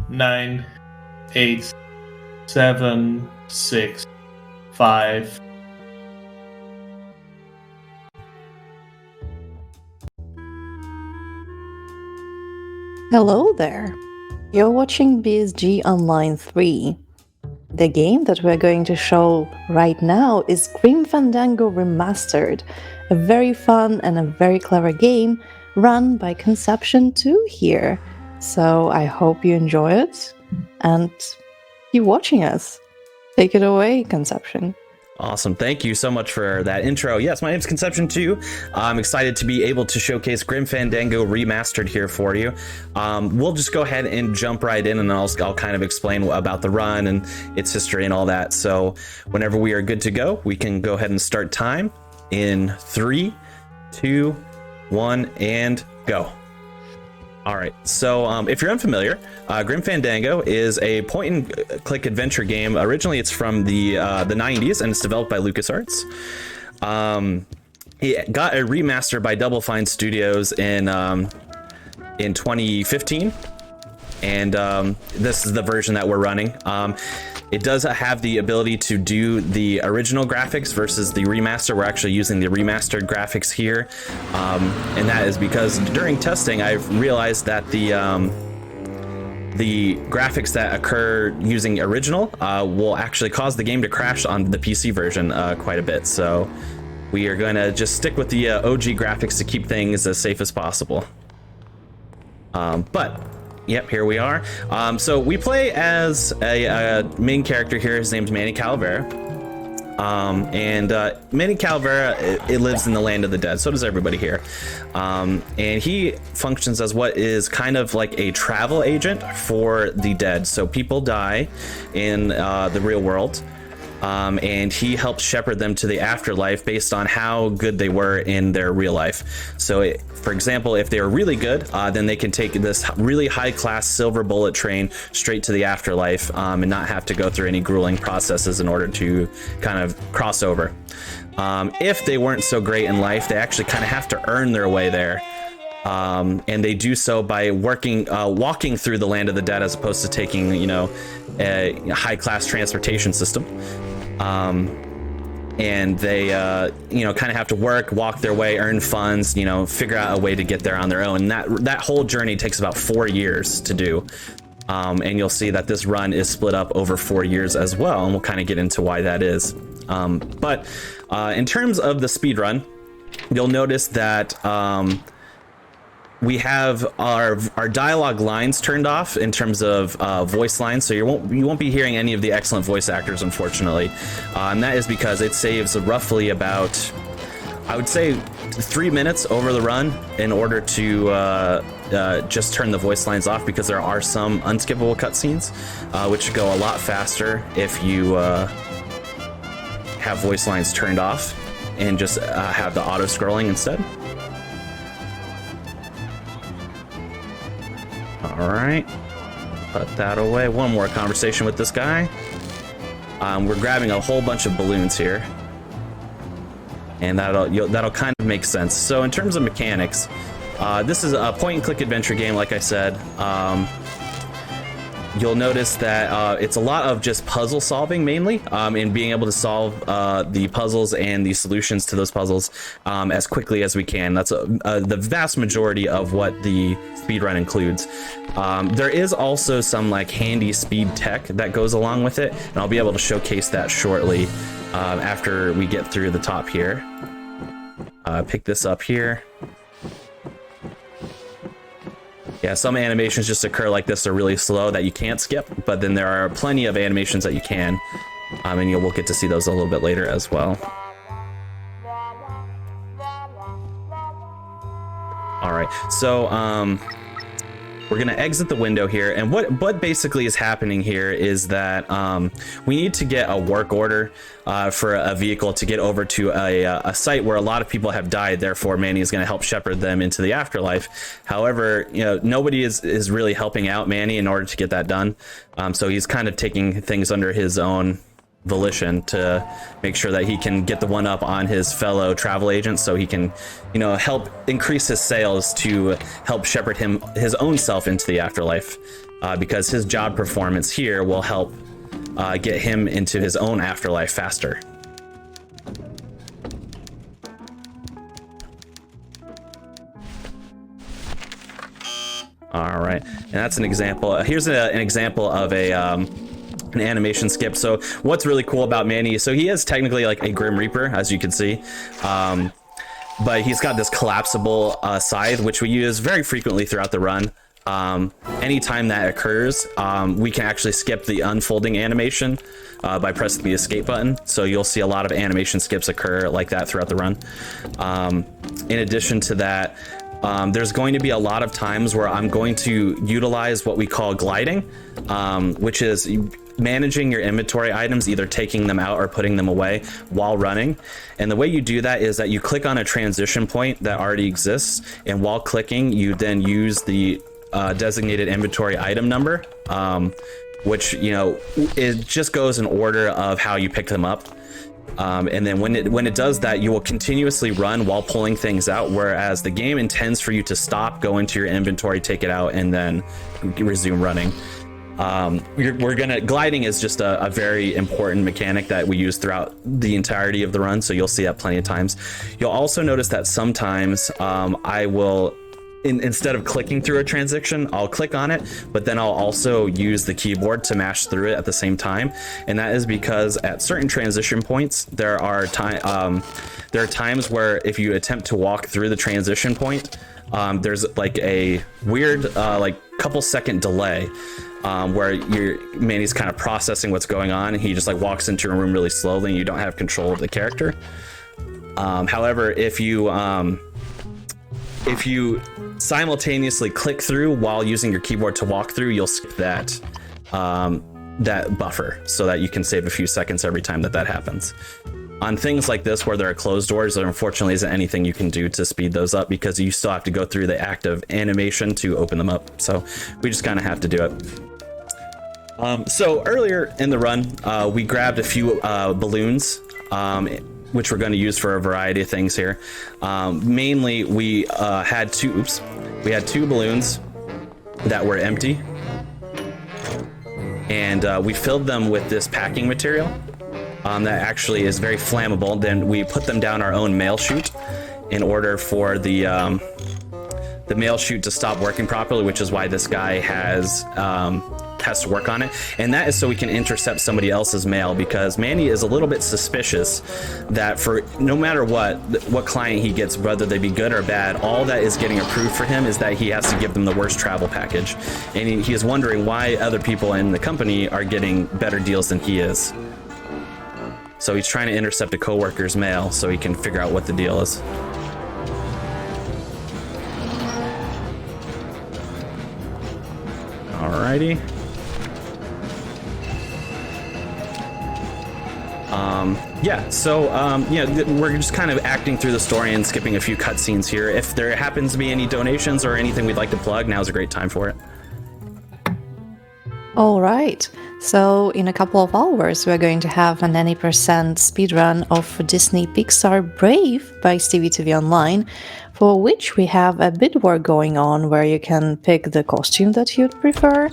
9, 8, 7, 6, 5. Hello there. You're watching BSG Online 3. The game that we're going to show right now is Grim Fandango Remastered, a very fun and a very clever game run by konception2 here. So I hope you enjoy it and keep watching us. Take it away, Conception. Awesome. Thank you so much for that intro. Yes, my name's konception2. I'm excited to be able to showcase Grim Fandango Remastered here for you. We'll just go ahead and jump right in, and I'll kind of explain about the run and its history and all that. So whenever we are good to go, we can go ahead and start time in 3, 2, 1, and go. All right, so if you're unfamiliar, Grim Fandango is a point-and-click adventure game. Originally, it's from the 90s, and it's developed by LucasArts. It got a remaster by Double Fine Studios in 2015, and this is the version that we're running. It does have the ability to do the original graphics versus the remaster. We're actually using the remastered graphics here, and that is because during testing I've realized that the graphics that occur using original will actually cause the game to crash on the PC version quite a bit. So we are going to just stick with the OG graphics to keep things as safe as possible. But yep, here we are. So we play as a main character here. His name's Manny Calavera. Manny Calavera, it lives in the land of the dead. So does everybody here. And he functions as what is kind of like a travel agent for the dead. So people die in the real world. And he helps shepherd them to the afterlife based on how good they were in their real life. So for example, if they were really good, then they can take this really high-class silver bullet train straight to the afterlife and not have to go through any grueling processes in order to kind of cross over. If they weren't so great in life, they actually kind of have to earn their way there. And they do so by walking through the land of the dead, as opposed to taking, a high-class transportation system. And they, kind of have to walk their way, earn funds, figure out a way to get there on their own. And that whole journey takes about 4 years to do. And you'll see that this run is split up over 4 years as well, and we'll kind of get into why that is. But in terms of the speed run, you'll notice that we have our dialogue lines turned off in terms of voice lines, so you won't be hearing any of the excellent voice actors, unfortunately, and that is because it saves roughly about, I would say, 3 minutes over the run in order to just turn the voice lines off, because there are some unskippable cutscenes which go a lot faster if you have voice lines turned off and just have the auto scrolling instead. All right, put that away. One more conversation with this guy. We're grabbing a whole bunch of balloons here, and that'll kind of make sense. So in terms of mechanics, this is a point-and-click adventure game, like I said. You'll notice that it's a lot of just puzzle solving mainly, and being able to solve the puzzles and the solutions to those puzzles as quickly as we can. That's the vast majority of what the speedrun includes. There is also some handy speed tech that goes along with it, and I'll be able to showcase that shortly after we get through the top here. Pick this up here. Yeah, some animations just occur like this. They're really slow that you can't skip, but then there are plenty of animations that you can, and we'll get to see those a little bit later as well. All right, so we're gonna exit the window here, and what basically is happening here is that we need to get a work order for a vehicle to get over to a site where a lot of people have died. Therefore, Manny is going to help shepherd them into the afterlife. However, nobody is really helping out Manny in order to get that done. So he's kind of taking things under his own volition to make sure that he can get the one up on his fellow travel agents, so he can, you know, help increase his sales to help shepherd his own self into the afterlife, because his job performance here will help get him into his own afterlife faster. All right, and that's an example. Here's an example of an animation skip. So what's really cool about Manny, so he is technically like a Grim Reaper, as you can see, but he's got this collapsible scythe, which we use very frequently throughout the run. Anytime that occurs, we can actually skip the unfolding animation by pressing the escape button. So you'll see a lot of animation skips occur like that throughout the run. In addition to that, there's going to be a lot of times where I'm going to utilize what we call gliding, which is managing your inventory items, either taking them out or putting them away while running. And the way you do that is that you click on a transition point that already exists, and while clicking, you then use the designated inventory item number, which, you know, it just goes in order of how you pick them up. And then when it does that, you will continuously run while pulling things out, whereas the game intends for you to stop, go into your inventory, take it out, and then resume running. Gliding is just a very important mechanic that we use throughout the entirety of the run, so you'll see that plenty of times. You'll also notice that sometimes I will, instead of clicking through a transition, I'll click on it, but then I'll also use the keyboard to mash through it at the same time. And that is because at certain transition points, there are times where if you attempt to walk through the transition point, there's like a weird like couple second delay, where Manny's kind of processing what's going on, and he just like walks into a room really slowly, and you don't have control of the character. However, if you simultaneously click through while using your keyboard to walk through, you'll skip that buffer, so that you can save a few seconds every time that happens. On things like this where there are closed doors, there unfortunately isn't anything you can do to speed those up, because you still have to go through the act of animation to open them up. So we just kind of have to do it. So earlier in the run, we grabbed a few balloons, which we're going to use for a variety of things here. Mainly, we had two balloons that were empty, and we filled them with this packing material that actually is very flammable. Then we put them down our own mail chute in order for the mail chute to stop working properly, which is why this guy has to work on it. And that is so we can intercept somebody else's mail, because Manny is a little bit suspicious that for no matter what client he gets, whether they be good or bad, all that is getting approved for him is that he has to give them the worst travel package. And he is wondering why other people in the company are getting better deals than he is. So he's trying to intercept a coworker's mail so he can figure out what the deal is. Alrighty. We're just kind of acting through the story and skipping a few cutscenes here. If there happens to be any donations or anything we'd like to plug, now's a great time for it. All right. So in a couple of hours, we're going to have an 90% speedrun of Disney Pixar Brave by Stevie TV Online, for which we have a bid war going on where you can pick the costume that you'd prefer.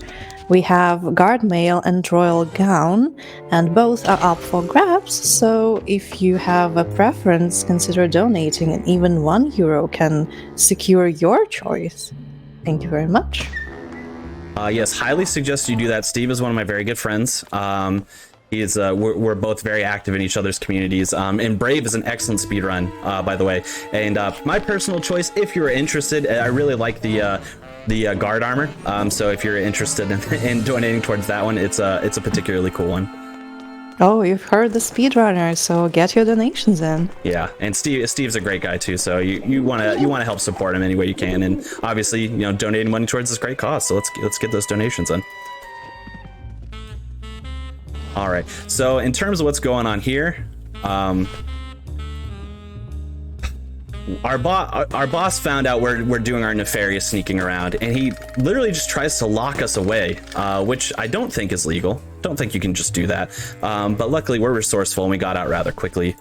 We have guard mail and royal gown, and both are up for grabs, so if you have a preference, consider donating, and even €1 can secure your choice. Thank you very much. Yes, highly suggest you do that. Steve is one of my very good friends. We're both very active in each other's communities. And Brave is an excellent speedrun, by the way. And my personal choice, if you're interested, I really like the guard armor. So if you're interested in donating towards that one, it's a particularly cool one. Oh, you've heard the speedrunner, so get your donations in. Yeah, and Steve's a great guy too, so you want to help support him any way you can, and obviously, donating money towards this great cause. So let's get those donations in. All right. So in terms of what's going on here, our boss found out we're doing our nefarious sneaking around, and he literally just tries to lock us away, which I don't think is legal. Don't think you can just do that. But luckily we're resourceful and we got out rather quickly.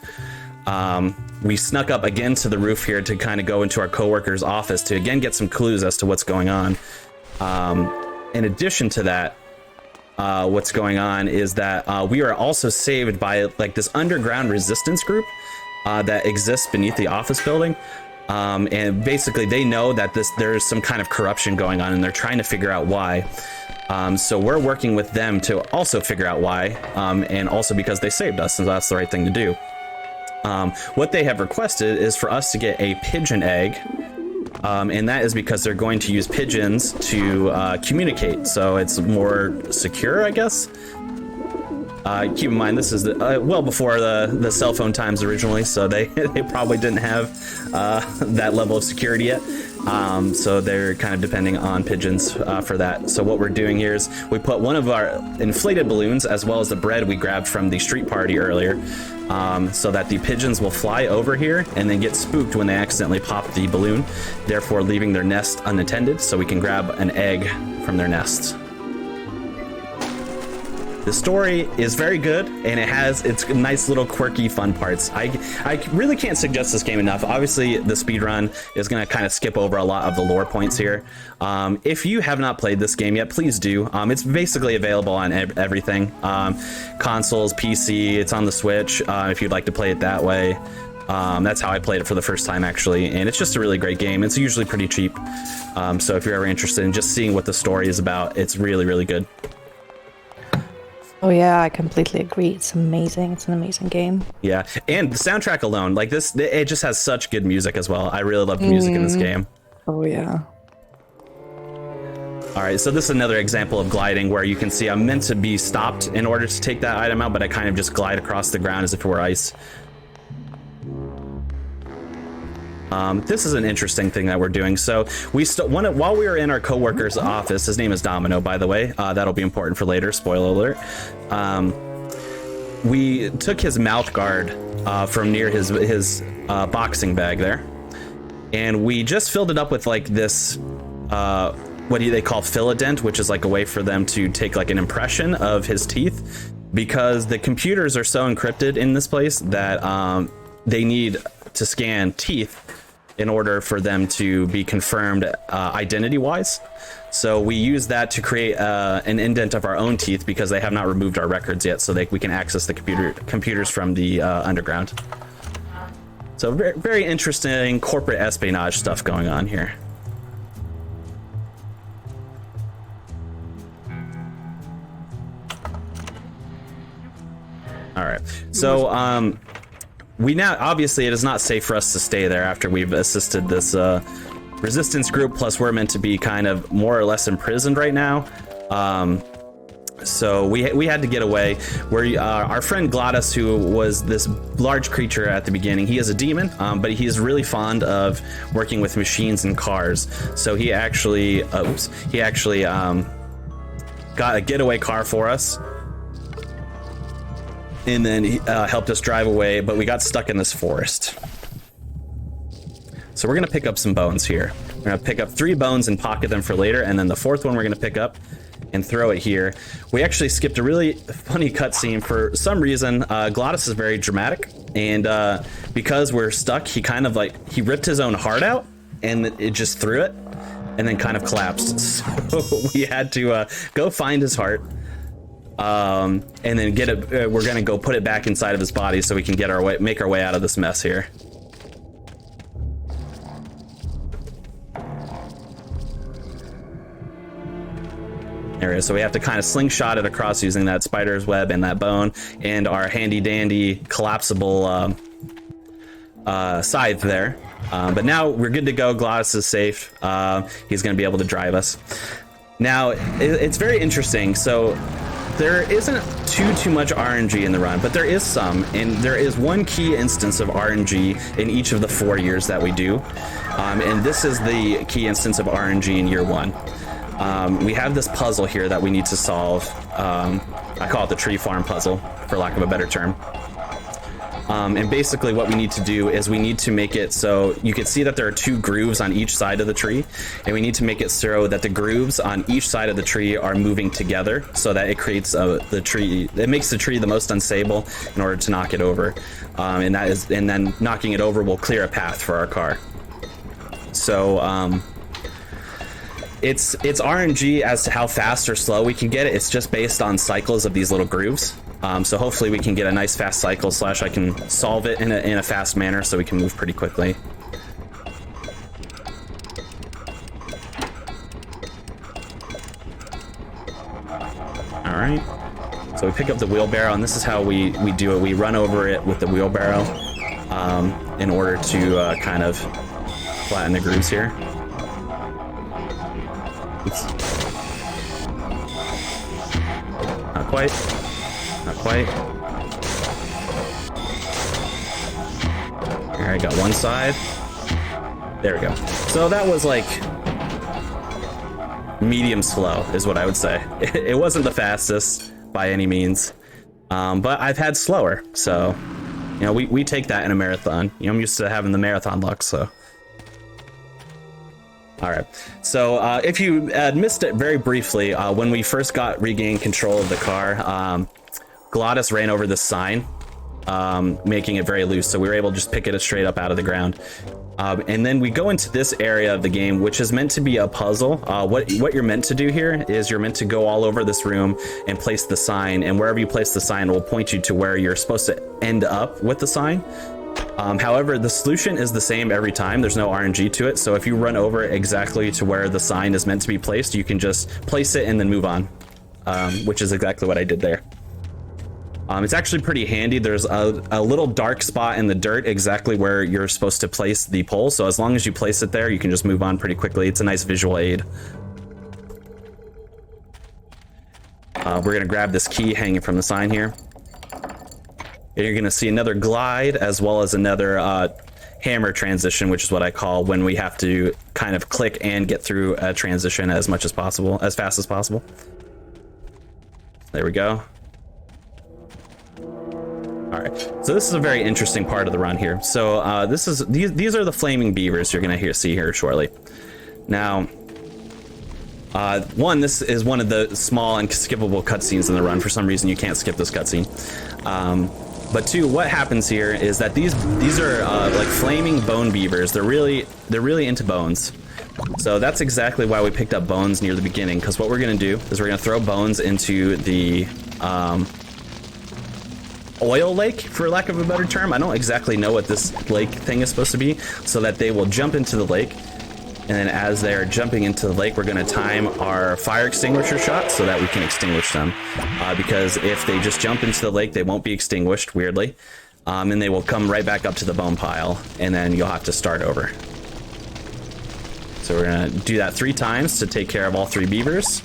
We snuck up again to the roof here to kind of go into our coworker's office to again get some clues as to what's going on. In addition to that, what's going on is that we are also saved by like this underground resistance group that exists beneath the office building. And basically they know that there's some kind of corruption going on and they're trying to figure out why. So we're working with them to also figure out why, and also because they saved us, and that's the right thing to do. What they have requested is for us to get a pigeon egg, and that is because they're going to use pigeons to communicate, so it's more secure, I guess. Keep in mind, this is well before the cell phone times originally, so they probably didn't have that level of security yet. So they're kind of depending on pigeons for that. So what we're doing here is we put one of our inflated balloons as well as the bread we grabbed from the street party earlier, so that the pigeons will fly over here and then get spooked when they accidentally pop the balloon, therefore leaving their nest unattended, so we can grab an egg from their nests. The story is very good, and it has its nice little quirky fun parts. I really can't suggest this game enough. Obviously, the speedrun is going to kind of skip over a lot of the lore points here. If you have not played this game yet, please do. It's basically available on everything. Consoles, PC, it's on the Switch, if you'd like to play it that way. That's how I played it for the first time, actually, and it's just a really great game. It's usually pretty cheap, so if you're ever interested in just seeing what the story is about, it's really, really good. Oh yeah, I completely agree. It's amazing. It's an amazing game. Yeah, and the soundtrack alone, like this, it just has such good music as well. I really love the music in this game. Oh yeah. All right, so this is another example of gliding where you can see I'm meant to be stopped in order to take that item out, but I kind of just glide across the ground as if it were ice. This is an interesting thing that we're doing. So while we were in our coworker's office, his name is Domino, by the way. That'll be important for later. Spoiler alert. We took his mouth guard from near his boxing bag there, and we just filled it up with like this. What do they call philodent, which is like a way for them to take like an impression of his teeth, because the computers are so encrypted in this place that they need to scan teeth in order for them to be confirmed identity-wise. So we use that to create an indent of our own teeth, because they have not removed our records yet, so we can access the computers from the underground. So very, very interesting corporate espionage stuff going on here. All right, so we now, obviously it is not safe for us to stay there after we've assisted this resistance group, plus we're meant to be kind of more or less imprisoned right now. So we had to get away. Our friend Glottis, who was this large creature at the beginning, he is a demon, but he is really fond of working with machines and cars. So he actually got a getaway car for us, and then he helped us drive away, but we got stuck in this forest. So we're gonna pick up some bones here. We're gonna pick up 3 bones and pocket them for later, and then the 4th one we're gonna pick up and throw it here. We actually skipped a really funny cutscene. For some reason, Glottis is very dramatic, and because we're stuck, he kind of like, he ripped his own heart out, and it just threw it, and then kind of collapsed. So we had to go find his heart, and then get it. We're gonna go put it back inside of his body so we can make our way out of this mess here. There it is. So we have to kind of slingshot it across using that spider's web and that bone and our handy dandy collapsible scythe there. But now we're good to go. Glottis is safe. He's gonna be able to drive us. Now it's very interesting. So there isn't too much RNG in the run, but there is some, and there is one key instance of RNG in each of the 4 years that we do, and this is the key instance of RNG in year 1. We have this puzzle here that we need to solve. I call it the tree farm puzzle, for lack of a better term. And basically what we need to do is we need to make it so you can see that there are 2 grooves on each side of the tree, and we need to make it so that the grooves on each side of the tree are moving together so that it creates it makes the tree the most unstable in order to knock it over. And then knocking it over will clear a path for our car. So it's RNG as to how fast or slow we can get it. It's just based on cycles of these little grooves. So hopefully we can get a nice fast cycle / I can solve it in a fast manner so we can move pretty quickly. All right. So we pick up the wheelbarrow, and this is how we do it. We run over it with the wheelbarrow in order to kind of flatten the grooves here. Oops. Not quite. Not quite. All right, got one side. There we go. So that was like medium slow is what I would say. It wasn't the fastest by any means, but I've had slower. So, you know, we take that in a marathon. You know, I'm used to having the marathon luck, so. All right, so if you missed it very briefly, when we first regained control of the car, Glottis ran over this sign, making it very loose, so we were able to just pick it straight up out of the ground. And then we go into this area of the game, which is meant to be a puzzle. What you're meant to do here is you're meant to go all over this room and place the sign, and wherever you place the sign will point you to where you're supposed to end up with the sign. However, the solution is the same every time. There's no RNG to it, so if you run over exactly to where the sign is meant to be placed, you can just place it and then move on, which is exactly what I did there. It's actually pretty handy. There's a little dark spot in the dirt exactly where you're supposed to place the pole, so as long as you place it there, you can just move on pretty quickly. It's a nice visual aid. We're gonna grab this key hanging from the sign here. And you're gonna see another glide as well as another hammer transition, which is what I call when we have to kind of click and get through a transition as much as possible, as fast as possible. There we go. All right, so this is a very interesting part of the run here. So these are the flaming beavers you're gonna see here shortly. Now, this is one of the small and skippable cutscenes in the run. For some reason, you can't skip this cutscene. But 2, what happens here is that these are like flaming bone beavers. They're really into bones. So that's exactly why we picked up bones near the beginning, because what we're gonna do is we're gonna throw bones into the oil lake, for lack of a better term. I don't exactly know what this lake thing is supposed to be, so that they will jump into the lake. And then as they're jumping into the lake, we're going to time our fire extinguisher shot so that we can extinguish them. Because if they just jump into the lake, they won't be extinguished, weirdly. And they will come right back up to the bone pile, and then you'll have to start over. So we're going to do that 3 times to take care of all 3 beavers.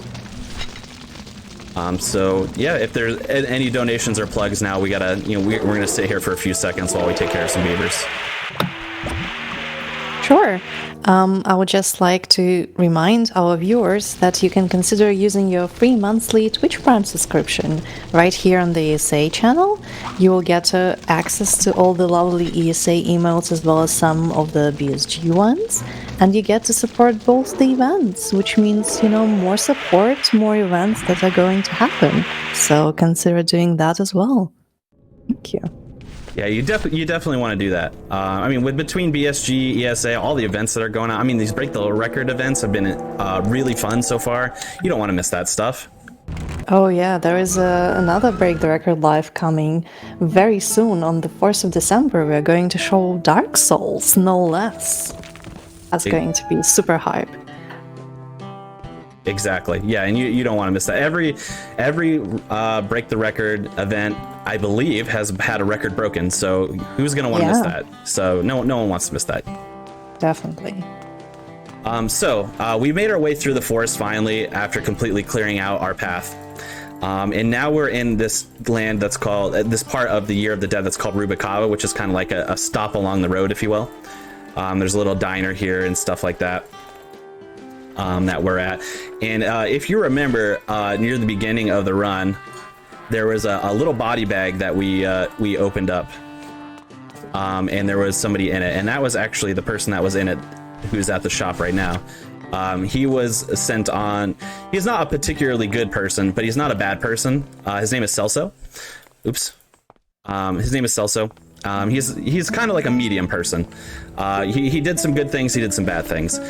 So yeah, if there's any donations or plugs now, we gotta, we're gonna sit here for a few seconds while we take care of some beavers. Sure. I would just like to remind our viewers that you can consider using your free monthly Twitch Prime subscription right here on the ESA channel. You will get access to all the lovely ESA emotes as well as some of the BSG ones, and you get to support both the events, which means, more support, more events that are going to happen. So consider doing that as well. Thank you. Yeah, you definitely want to do that. I mean, between BSG, ESA, all the events that are going on, I mean, these Break the Record events have been really fun so far. You don't want to miss that stuff. Oh yeah, there is another Break the Record live coming very soon on the 4th of December. We're going to show Dark Souls, no less. That's going to be super hype. Exactly. Yeah, and you don't want to miss that. Every Break the Record event, I believe, has had a record broken. So who's going to want to miss that? So no one wants to miss that. Definitely. So we made our way through the forest finally after completely clearing out our path. And now we're in this land that's called, this part of the Year of the Dead that's called Rubikava, which is kind of like a stop along the road, if you will. There's a little diner here and stuff like that. That we're at, and if you remember, near the beginning of the run, there was a little body bag that we opened up, and there was somebody in it, and that was actually the person that was in it who's at the shop right now. He was sent on. He's not a particularly good person, but he's not a bad person. His name is Celso. Oops. His name is Celso. He's kind of like a medium person. He did some good things. He did some bad things.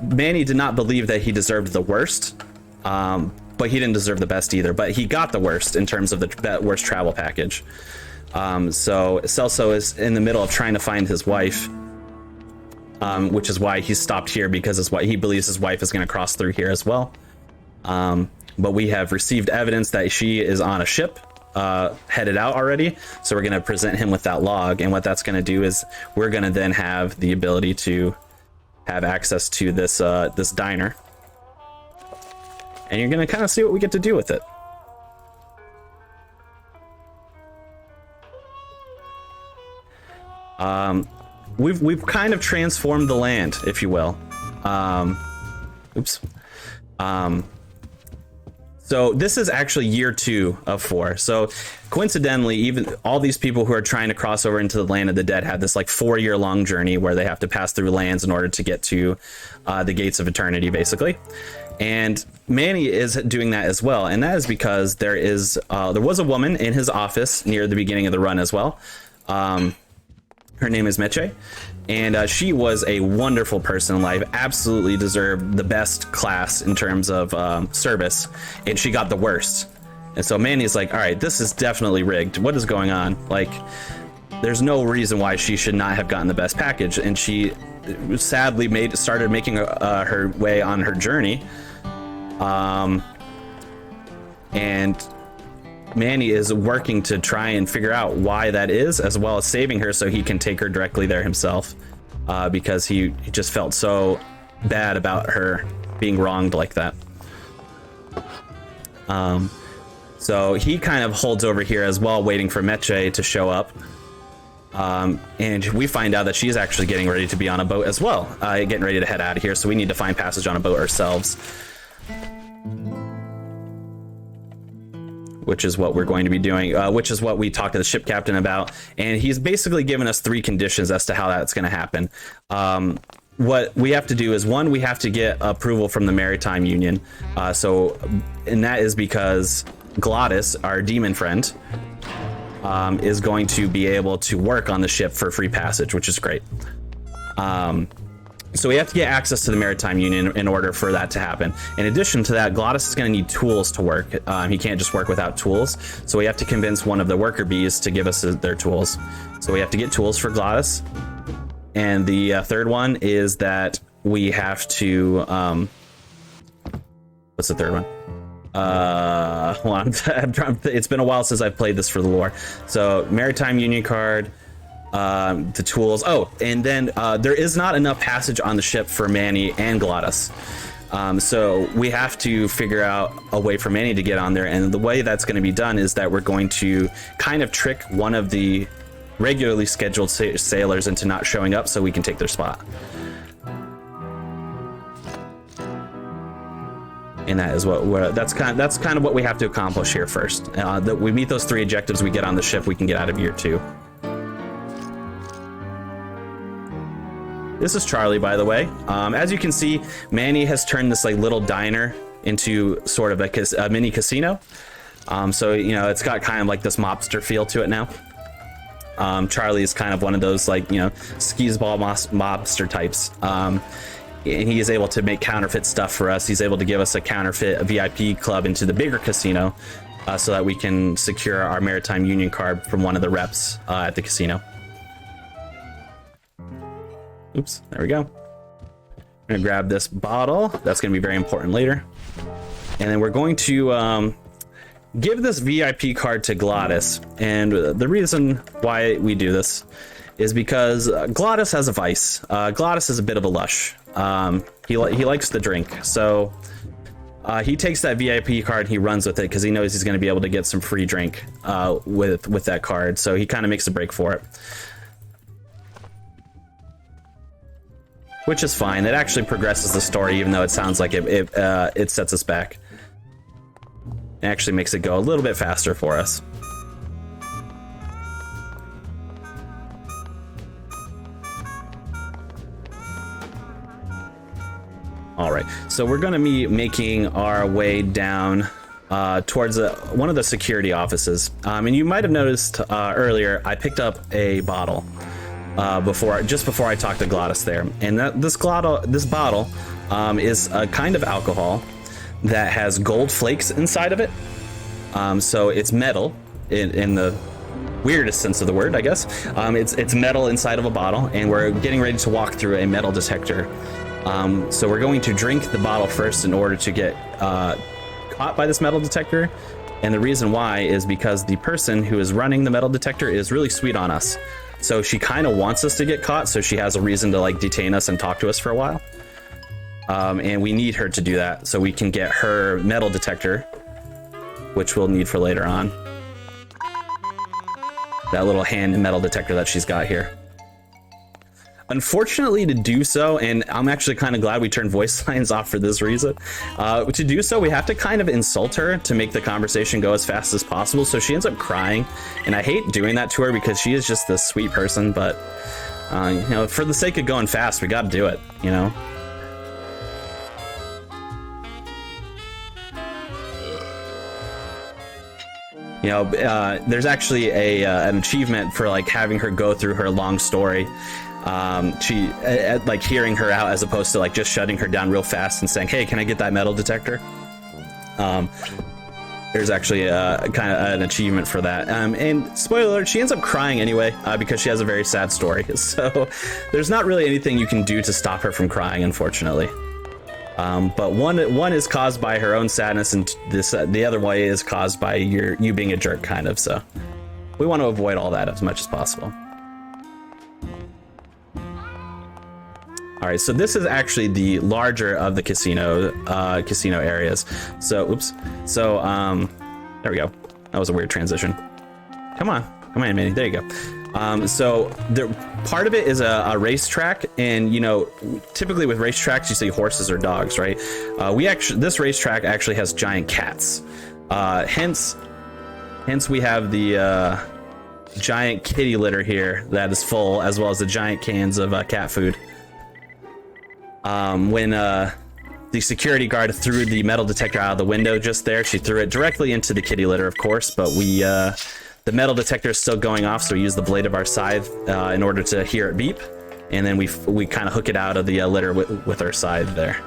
Manny did not believe that he deserved the worst, but he didn't deserve the best either. But he got the worst in terms of the worst travel package. So Celso is in the middle of trying to find his wife. Which is why he stopped here, because he believes his wife is going to cross through here as well. But we have received evidence that she is on a ship headed out already. So we're going to present him with that log. And what that's going to do is we're going to then have the ability to have access to this this diner. And you're going to kind of see what we get to do with it. We've kind of transformed the land, if you will. Oops. So this is actually year 2 of 4. So coincidentally, even all these people who are trying to cross over into the land of the dead have this like 4-year-long journey where they have to pass through lands in order to get to the gates of eternity, basically. And Manny is doing that as well, and that is because there was a woman in his office near the beginning of the run as well. Her name is Meche, and she was a wonderful person in life, absolutely deserved the best class in terms of service, and she got the worst. And so Manny's like, all right, this is definitely rigged. What is going on? Like, there's no reason why she should not have gotten the best package. And she sadly started making her way on her journey. And Manny is working to try and figure out why that is, as well as saving her so he can take her directly there himself, because he just felt so bad about her being wronged like that. So he kind of holds over here as well, waiting for Meche to show up. And we find out that she's actually getting ready to be on a boat as well, getting ready to head out of here. So we need to find passage on a boat ourselves, which is what we're going to be doing, which is what we talked to the ship captain about. And he's basically given us 3 conditions as to how that's going to happen. What we have to do is, 1, we have to get approval from the Maritime Union. And that is because Glottis, our demon friend, is going to be able to work on the ship for free passage, which is great. So we have to get access to the Maritime Union in order for that to happen. In addition to that, Glottis is going to need tools to work. He can't just work without tools. So we have to convince one of the worker bees to give us their tools. So we have to get tools for Glottis. And the third one is that we have to... what's the third one? Hold on. It's been a while since I've played this for the lore. So Maritime Union card... the tools. Oh, and then there is not enough passage on the ship for Manny and Glottis. So we have to figure out a way for Manny to get on there. And the way that's going to be done is that we're going to kind of trick one of the regularly scheduled sailors into not showing up so we can take their spot. And that is that's kind of what we have to accomplish here first. That we meet those 3 objectives, we get on the ship, we can get out of year 2. This is Charlie, by the way. As you can see, Manny has turned this like little diner into sort of a mini casino. So, you know, it's got kind of like this mobster feel to it now. Charlie is kind of one of those, like, you know, skis-ball mobster types. And he is able to make counterfeit stuff for us. He's able to give us a counterfeit VIP club into the bigger casino, so that we can secure our Maritime Union card from one of the reps at the casino. Oops, there we go. I'm gonna grab this bottle. That's gonna be very important later. And then we're going to give this VIP card to Glottis. And the reason why we do this is because Glottis has a vice. Glottis is a bit of a lush. He likes to drink. So he takes that VIP card and he runs with it because he knows he's gonna be able to get some free drink with that card. So he kind of makes a break for it. Which is fine. It actually progresses the story, even though it sounds like it sets us back. It actually makes it go a little bit faster for us. All right, so we're gonna be making our way down towards one of the security offices. And you might have noticed earlier, I picked up a bottle just before I talked to Glottis there. And this bottle is a kind of alcohol that has gold flakes inside of it. So it's metal in the weirdest sense of the word, I guess. It's metal inside of a bottle, and we're getting ready to walk through a metal detector. So we're going to drink the bottle first in order to get caught by this metal detector. And the reason why is because the person who is running the metal detector is really sweet on us. So she kind of wants us to get caught, so she has a reason to like detain us and talk to us for a while. And we need her to do that so we can get her metal detector, which we'll need for later on. That little hand metal detector that she's got here. Unfortunately, to do so, and I'm actually kind of glad we turned voice lines off for this reason, to do so, we have to kind of insult her to make the conversation go as fast as possible, so she ends up crying, and I hate doing that to her because she is just this sweet person, but, you know, for the sake of going fast, we gotta do it, you know? You know, there's actually an achievement for like having her go through her long story. Like hearing her out as opposed to like just shutting her down real fast and saying, hey, can I get that metal detector? There's actually kind of an achievement for that. And spoiler alert, she ends up crying anyway because she has a very sad story. So there's not really anything you can do to stop her from crying, unfortunately. But one is caused by her own sadness, and the other way is caused by you being a jerk, kind of. So we want to avoid all that as much as possible. All right, so this is actually the larger of the casino areas. So, oops. So, there we go. That was a weird transition. Come on, Manny. There you go. So part of it is a racetrack, and you know, typically with racetracks you see horses or dogs, right? This racetrack actually has giant cats. Hence we have the giant kitty litter here that is full, as well as the giant cans of cat food. When the security guard threw the metal detector out of the window just there, she threw it directly into the kitty litter, of course, but the metal detector is still going off, so we use the blade of our scythe in order to hear it beep, and then we kind of hook it out of the litter with our scythe there.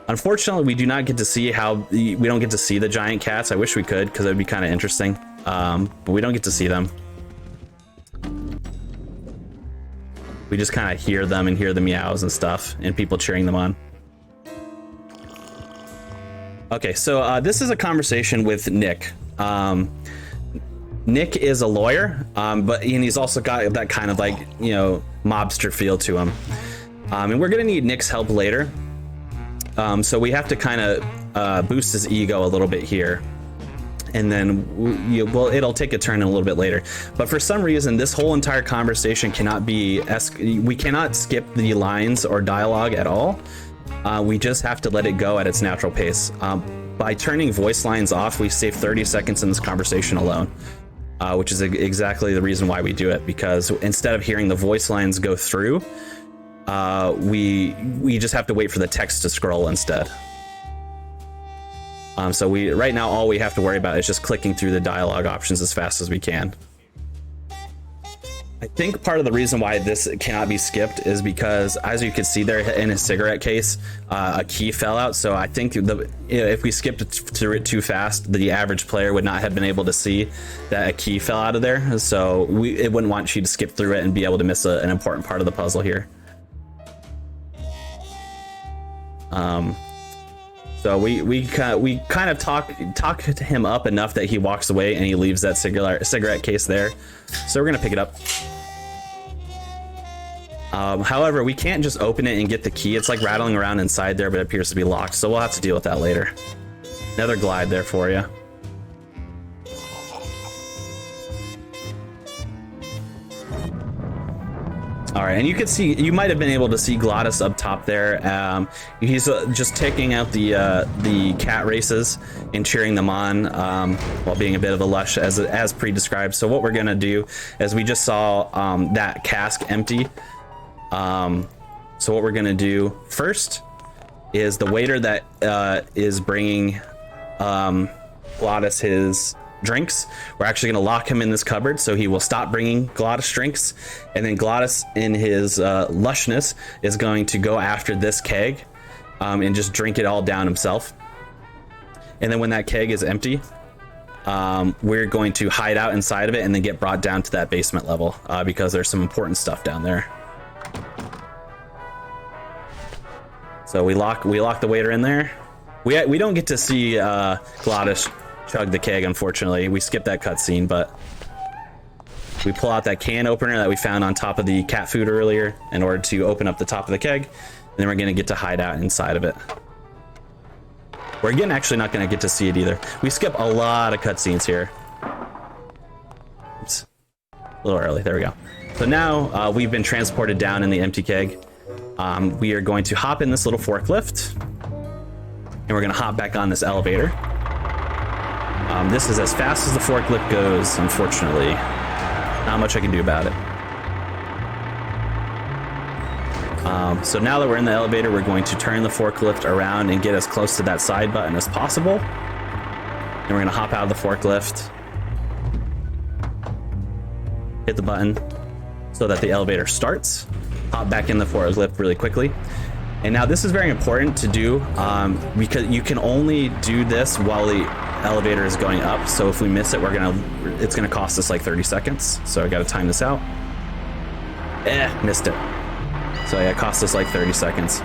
Unfortunately, we do not get to see we don't get to see the giant cats. I wish we could, because it would be kind of interesting, but we don't get to see them. We just kind of hear them and hear the meows and stuff and people cheering them on. Okay, so this is a conversation with Nick. Nick is a lawyer, and he's also got that kind of like, you know, mobster feel to him. And we're gonna need Nick's help later. So we have to kind of boost his ego a little bit here. And then, well, it'll take a turn a little bit later. But for some reason, this whole entire conversation cannot be, we cannot skip the lines or dialogue at all. We just have to let it go at its natural pace. By turning voice lines off, we save 30 seconds in this conversation alone, which is exactly the reason why we do it. Because instead of hearing the voice lines go through, we just have to wait for the text to scroll instead. So right now, all we have to worry about is just clicking through the dialogue options as fast as we can. I think part of the reason why this cannot be skipped is because, as you can see there in his cigarette case, a key fell out. So I think if we skipped through it too fast, the average player would not have been able to see that a key fell out of there. So it wouldn't want you to skip through it and be able to miss an important part of the puzzle here. So we kind of talk to him up enough that he walks away and he leaves that cigarette case there. So we're gonna pick it up. However, we can't just open it and get the key. It's like rattling around inside there, but it appears to be locked. So we'll have to deal with that later. Another glide there for you. All right, and you might have been able to see Glottis up top there. He's just taking out the cat races and cheering them on while being a bit of a lush as pre-described. So what we're gonna do is we just saw that cask empty. So what we're gonna do first is the waiter that is bringing Glottis his drinks. We're actually gonna lock him in this cupboard so he will stop bringing Glottis drinks, and then Glottis in his lushness is going to go after this keg and just drink it all down himself. And then when that keg is empty, we're going to hide out inside of it and then get brought down to that basement level because there's some important stuff down there. So we lock the waiter in there. We don't get to see Glottis chug the keg, unfortunately. We skipped that cutscene, but we pull out that can opener that we found on top of the cat food earlier in order to open up the top of the keg. And then we're gonna get to hide out inside of it. We're again actually not gonna get to see it either. We skip a lot of cutscenes here. Oops, a little early, there we go. So now we've been transported down in the empty keg. We are going to hop in this little forklift and we're gonna hop back on this elevator. This is as fast as the forklift goes, unfortunately. Not much I can do about it. So now that we're in the elevator, we're going to turn the forklift around and get as close to that side button as possible. And we're gonna hop out of the forklift, hit the button so that the elevator starts, hop back in the forklift really quickly. And now this is very important to do because you can only do this while the elevator is going up. So if we miss it, it's gonna cost us like 30 seconds. So I gotta time this out. Missed it. So yeah, it cost us like 30 seconds.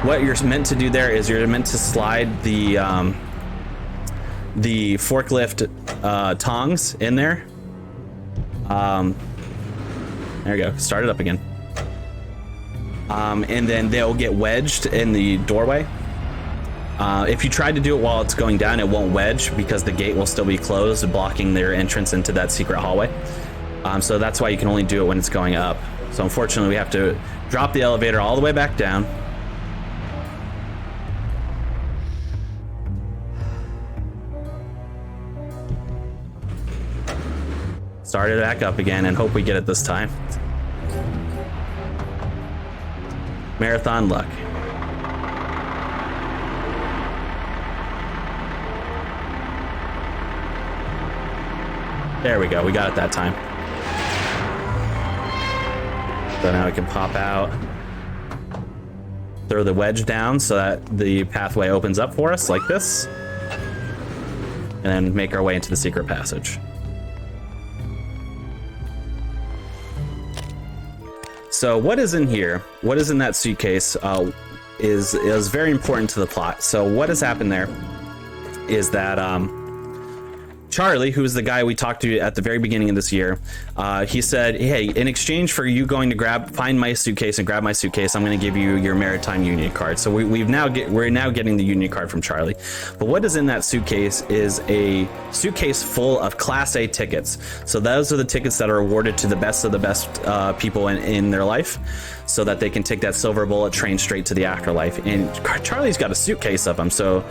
What you're meant to do there is you're meant to slide the forklift tongs in there. There you go, start it up again. And then they'll get wedged in the doorway. If you try to do it while it's going down, it won't wedge because the gate will still be closed, blocking their entrance into that secret hallway. So that's why you can only do it when it's going up. So unfortunately, we have to drop the elevator all the way back down. Start it back up again and hope we get it this time. Marathon luck. There we go, we got it that time. So now we can pop out, throw the wedge down so that the pathway opens up for us like this, and then make our way into the secret passage. So what is in here, what is in that suitcase is very important to the plot. So what has happened there is that Charlie, who's the guy we talked to at the very beginning of this year, he said, hey, in exchange for you going to find my suitcase and grab my suitcase, I'm going to give you your Maritime Union card. So we're now getting the Union card from Charlie. But what is in that suitcase is a suitcase full of Class A tickets. So those are the tickets that are awarded to the best of the best people in their life, so that they can take that silver bullet train straight to the afterlife. And Charlie's got a suitcase of them, so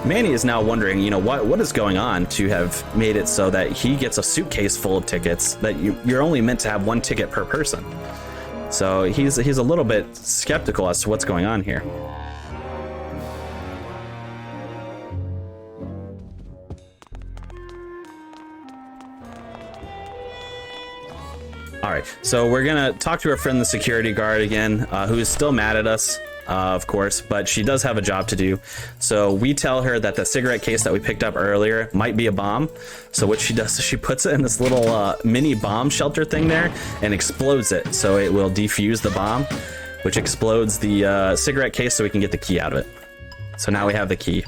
Manny is now wondering, you know, what is going on to have made it so that he gets a suitcase full of tickets that you're only meant to have one ticket per person. So he's a little bit skeptical as to what's going on here. All right, so we're gonna talk to our friend, the security guard again, who is still mad at us. Of course, but she does have a job to do. So we tell her that the cigarette case that we picked up earlier might be a bomb. So what she does is she puts it in this little mini bomb shelter thing there and explodes it. So it will defuse the bomb, which explodes the cigarette case so we can get the key out of it. So now we have the key.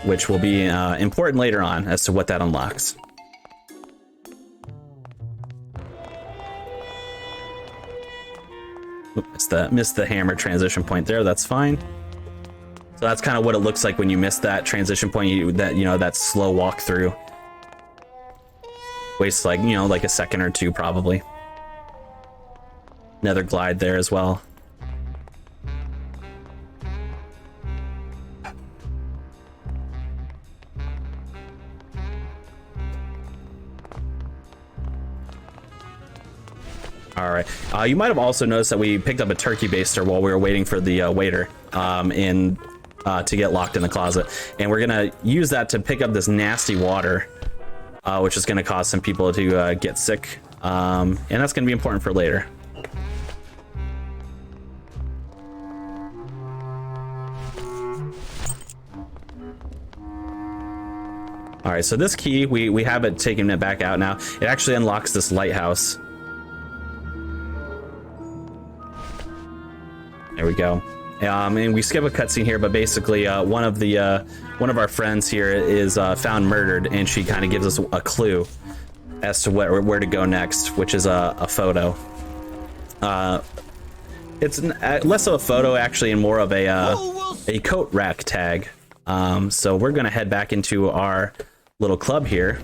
Which will be important later on as to what that unlocks. Missed the hammer transition point there. That's fine. So that's kind of what it looks like when you miss that transition point. That slow walk through. Wastes like a second or two probably. Another glide there as well. All right. You might have also noticed that we picked up a turkey baster while we were waiting for the waiter to get locked in the closet. And we're going to use that to pick up this nasty water, which is going to cause some people to get sick. And that's going to be important for later. All right, so this key, we have it taking it back out now. It actually unlocks this lighthouse. There we go. And we skip a cutscene here, but basically one of our friends here is found murdered, and she kind of gives us a clue as to where to go next, which is a photo. It's less of a photo actually, and more of a coat rack tag. So we're gonna head back into our little club here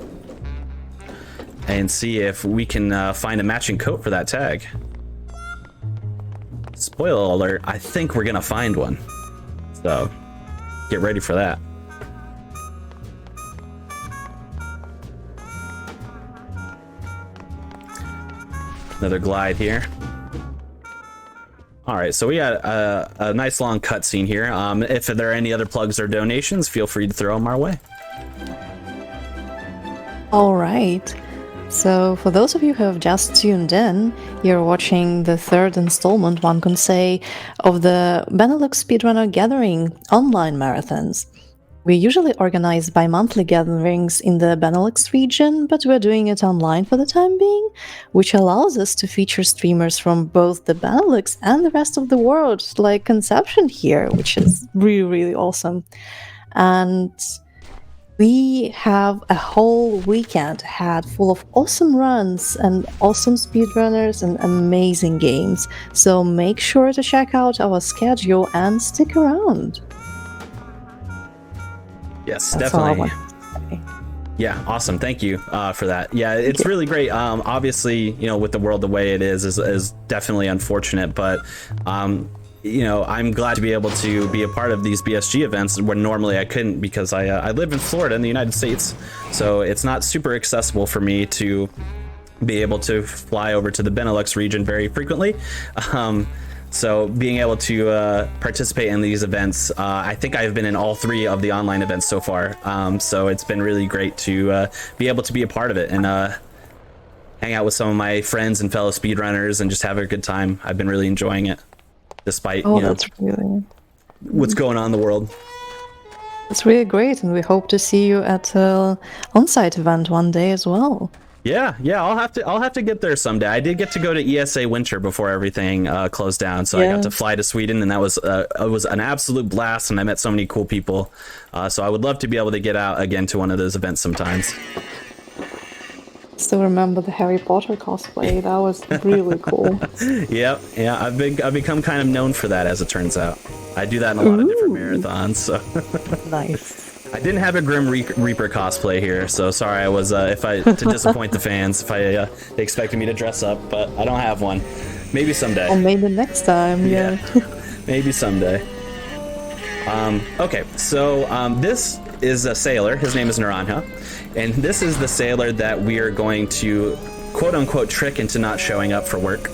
and see if we can find a matching coat for that tag. Spoiler alert, I think we're gonna find one, so get ready for that. Another glide here. All right, so we got a nice long cutscene here. If there are any other plugs or donations, feel free to throw them our way. All right. So for those of you who have just tuned in, you're watching the third installment, one can say, of the Benelux Speedrunner Gathering online marathons. We usually organize bi-monthly gatherings in the Benelux region, but we're doing it online for the time being, which allows us to feature streamers from both the Benelux and the rest of the world, like Konception here, which is really, really awesome. And we have a whole weekend ahead full of awesome runs and awesome speedrunners and amazing games. So make sure to check out our schedule and stick around. Yes, That's all I definitely. wanted to say. Yeah, awesome. Thank you for that. Yeah, it's really great. Obviously, with the world the way it is definitely unfortunate, but I'm glad to be able to be a part of these BSG events when normally I couldn't, because I live in Florida in the United States, so it's not super accessible for me to be able to fly over to the Benelux region very frequently. So being able to participate in these events, I think I've been in all 3 of the online events so far. So it's been really great to be able to be a part of it and hang out with some of my friends and fellow speedrunners and just have a good time. I've been really enjoying it, despite that's really what's going on in the world. It's really great, and we hope to see you at an on-site event one day as well. Yeah, I'll have to get there someday. I did get to go to ESA Winter before everything closed down, so I got to fly to Sweden, and that was it was an absolute blast, and I met so many cool people. So I would love to be able to get out again to one of those events sometimes. Still remember the Harry Potter cosplay. That was really cool. Yeah, I've become kind of known for that, as it turns out. I do that in a lot of different marathons. So Nice. I didn't have a Grim Reaper cosplay here, so sorry. I was to disappoint the fans if they expected me to dress up, but I don't have one. Maybe someday. Or maybe next time. Yeah. Maybe someday. Okay, so this is a sailor. His name is Naranja, and this is the sailor that we are going to quote-unquote trick into not showing up for work,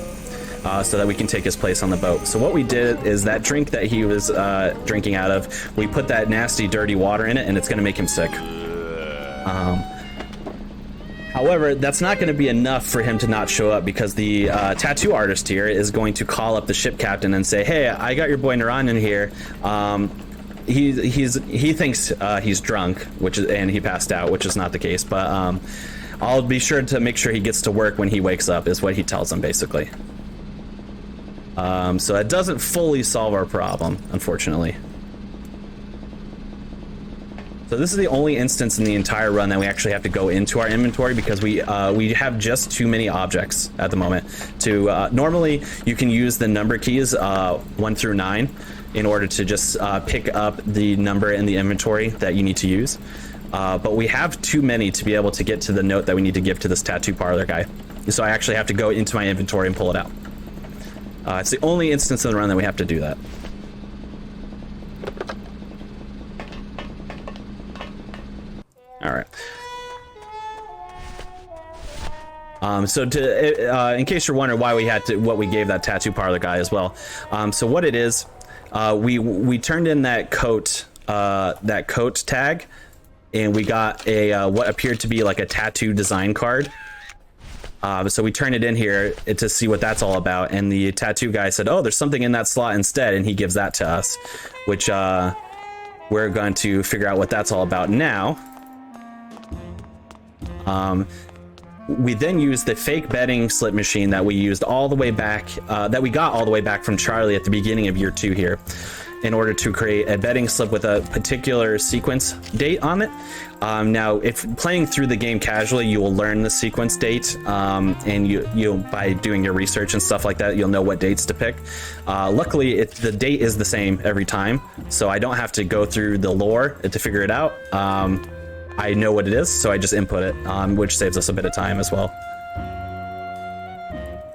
so that we can take his place on the boat. So what we did is that drink that he was drinking out of, we put that nasty, dirty water in it, and it's going to make him sick. However, that's not going to be enough for him to not show up, because the tattoo artist here is going to call up the ship captain and say, "Hey, I got your boy Naran in here. He thinks he's drunk, and he passed out, which is not the case. But I'll be sure to make sure he gets to work when he wakes up," is what he tells him, basically. So it doesn't fully solve our problem, unfortunately. So this is the only instance in the entire run that we actually have to go into our inventory, because we have just too many objects at the moment. Normally you can use the number keys 1 through 9 in order to just pick up the number in the inventory that you need to use. But we have too many to be able to get to the note that we need to give to this tattoo parlor guy. So I actually have to go into my inventory and pull it out. It's the only instance in the run that we have to do that. All right. So to in case you're wondering why what we gave that tattoo parlor guy as well. So what it is, we turned in that coat tag, and we got a what appeared to be like a tattoo design card. So we turned it in here to see what that's all about, and the tattoo guy said, oh, there's something in that slot instead, and he gives that to us, which we're going to figure out what that's all about now. We then used the fake betting slip machine that we used all the way back, that we got all the way back from Charlie at the beginning of year 2 here, in order to create a betting slip with a particular sequence date on it. Now, if playing through the game casually, you will learn the sequence date, and you'll by doing your research and stuff like that, you'll know what dates to pick. Luckily, the date is the same every time, so I don't have to go through the lore to figure it out. I know what it is, so I just input it, which saves us a bit of time as well.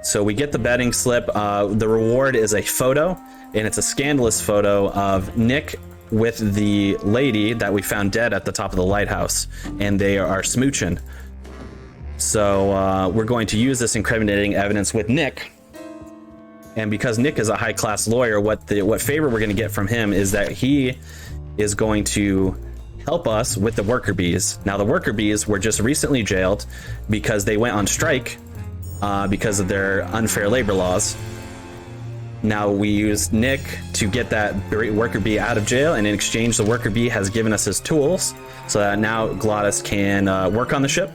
So we get the betting slip. The reward is a photo, and it's a scandalous photo of Nick with the lady that we found dead at the top of the lighthouse, and they are smooching. So we're going to use this incriminating evidence with Nick, and because Nick is a high-class lawyer, what favor we're going to get from him is that he is going to help us with the worker bees. Now, the worker bees were just recently jailed because they went on strike because of their unfair labor laws. Now, we used Nick to get that worker bee out of jail, and in exchange, the worker bee has given us his tools so that now Glottis can work on the ship.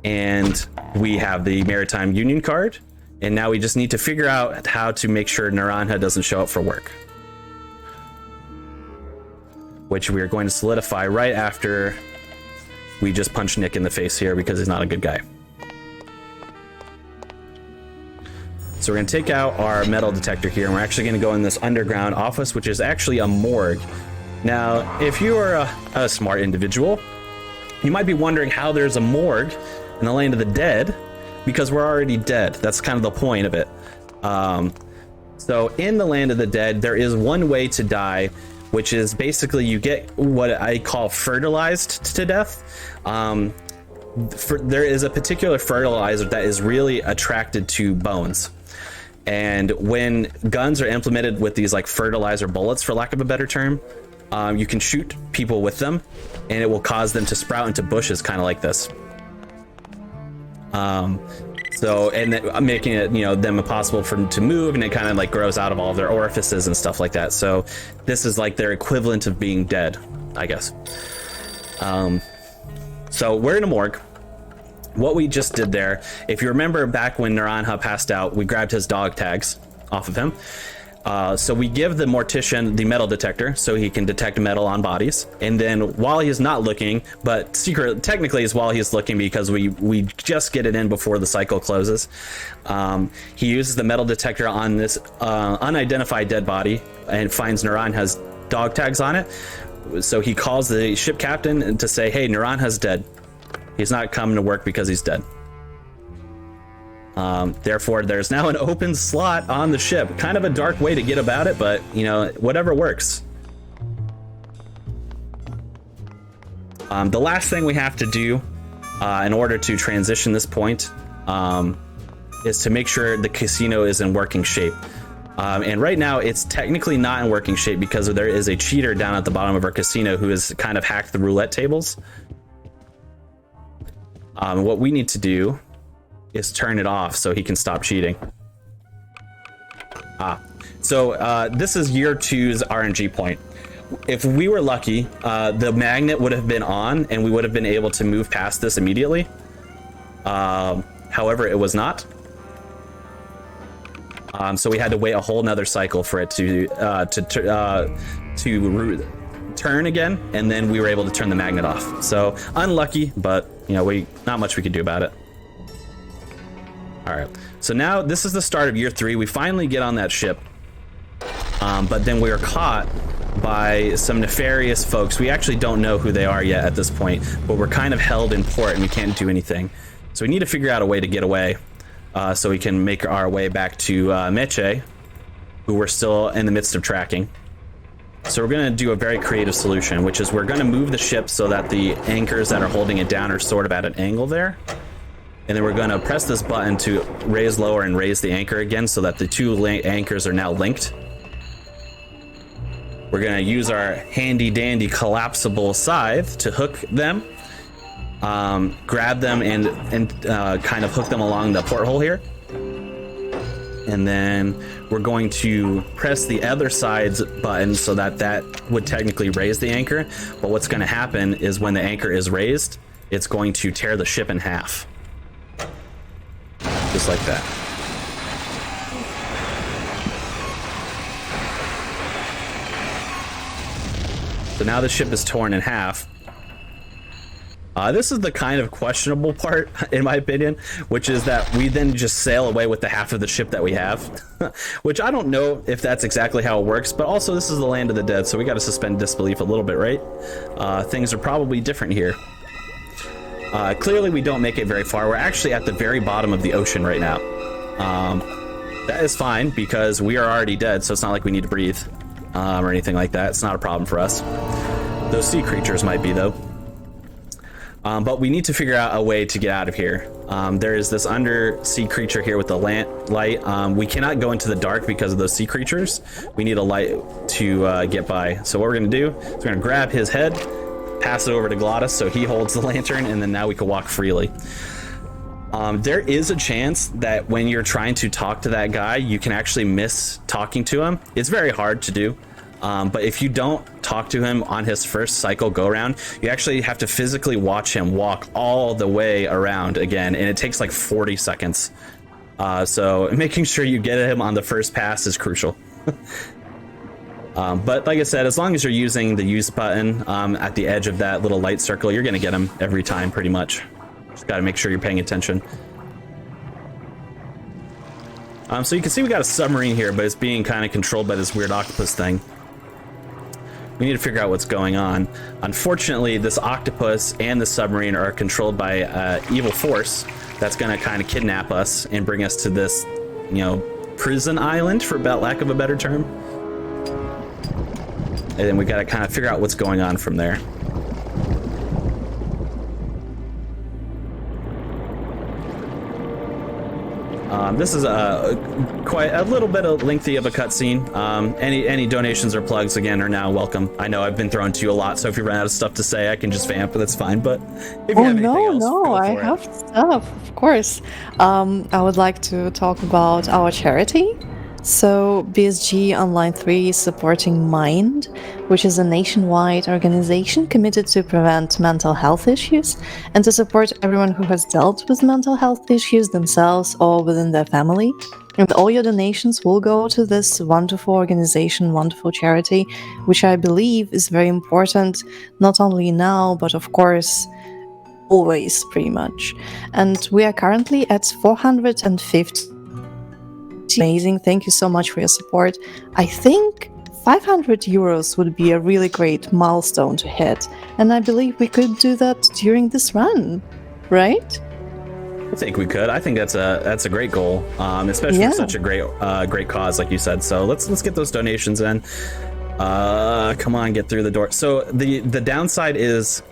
And we have the Maritime Union card, and now we just need to figure out how to make sure Naranja doesn't show up for work, which we are going to solidify right after we just punch Nick in the face here because he's not a good guy. So we're going to take out our metal detector here, and we're actually going to go in this underground office, which is actually a morgue. Now, if you are a smart individual, you might be wondering how there's a morgue in the land of the dead, because we're already dead. That's kind of the point of it. So in the land of the dead, there is one way to die, which is basically you get what I call fertilized to death. There is a particular fertilizer that is really attracted to bones. And when guns are implemented with these like fertilizer bullets, for lack of a better term, you can shoot people with them, and it will cause them to sprout into bushes, kind of like this. So, and then making it, them impossible for them to move, and it kind of like grows out of all of their orifices and stuff like that. So this is like their equivalent of being dead, I guess. So we're in a morgue. What we just did there, if you remember back when Naranja passed out, we grabbed his dog tags off of him. So we give the mortician the metal detector so he can detect metal on bodies. And then while he's not looking, but technically is while he's looking because we just get it in before the cycle closes, he uses the metal detector on this unidentified dead body and finds Naranja's dog tags on it. So he calls the ship captain to say, hey, Naranja's dead. He's not coming to work because he's dead. Therefore, there's now an open slot on the ship. Kind of a dark way to get about it, but, whatever works. The last thing we have to do in order to transition this point is to make sure the casino is in working shape. And right now, it's technically not in working shape because there is a cheater down at the bottom of our casino who has kind of hacked the roulette tables. What we need to do is turn it off so he can stop cheating. So this is year 2's RNG point. If we were lucky, the magnet would have been on and we would have been able to move past this immediately. However, it was not. So we had to wait a whole nother cycle for it to turn again, and then we were able to turn the magnet off. So unlucky, but not much we could do about it. All right, so now this is the start of year 3. We finally get on that ship, but then we are caught by some nefarious folks. We actually don't know who they are yet at this point, but we're kind of held in port and we can't do anything. So we need to figure out a way to get away, so we can make our way back to Meche, who we're still in the midst of tracking. So we're going to do a very creative solution, which is we're going to move the ship so that the anchors that are holding it down are sort of at an angle there. And then we're going to press this button to raise, lower, and raise the anchor again so that the two anchors are now linked. We're going to use our handy dandy collapsible scythe to hook them, grab them, and kind of hook them along the porthole here. And then we're going to press the other side's button so that that would technically raise the anchor. But what's going to happen is when the anchor is raised, it's going to tear the ship in half. Just like that. So now the ship is torn in half. This is the kind of questionable part, in my opinion, which is that we then just sail away with the half of the ship that we have, which I don't know if that's exactly how it works, but also this is the land of the dead, so we got to suspend disbelief a little bit, right? Things are probably different here. Clearly, we don't make it very far. We're actually at the very bottom of the ocean right now. That is fine because we are already dead, so it's not like we need to breathe or anything like that. It's not a problem for us. Those sea creatures might be, though. But we need to figure out a way to get out of here. There is this undersea creature here with the light. We cannot go into the dark because of those sea creatures. We need a light to get by. So what we're going to do is we're going to grab his head, pass it over to Glottis so he holds the lantern, and then now we can walk freely. There is a chance that when you're trying to talk to that guy, you can actually miss talking to him. It's very hard to do. But if you don't talk to him on his first cycle go around, you actually have to physically watch him walk all the way around again, and it takes like 40 seconds. So making sure you get him on the first pass is crucial. But like I said, as long as you're using the use button at the edge of that little light circle, you're going to get him every time pretty much. Just got to make sure you're paying attention. So you can see we got a submarine here, but it's being kind of controlled by this weird octopus thing. We need to figure out what's going on. Unfortunately, this octopus and the submarine are controlled by evil force that's going to kind of kidnap us and bring us to this, prison island, for lack of a better term. And then we got to kind of figure out what's going on from there. This is quite a little bit lengthy of a cutscene. Any donations or plugs again are now welcome. I know I've been thrown to you a lot, so if you run out of stuff to say, I can just vamp. That's fine. But if you have anything else, I have stuff. Of course, I would like to talk about our charity. So BSG Online 3 is supporting Mind, which is a nationwide organization committed to prevent mental health issues and to support everyone who has dealt with mental health issues themselves or within their family. And all your donations will go to this wonderful organization, wonderful charity, which I believe is very important, not only now, but of course, always pretty much. And we are currently at 450. Amazing. Thank you so much for your support. I think 500 euros would be a really great milestone to hit, and I believe we could do that during this run, right? I think we could. I think that's a great goal, especially for such a great cause, like you said. So let's get those donations in. Come on, get through the door. So the downside is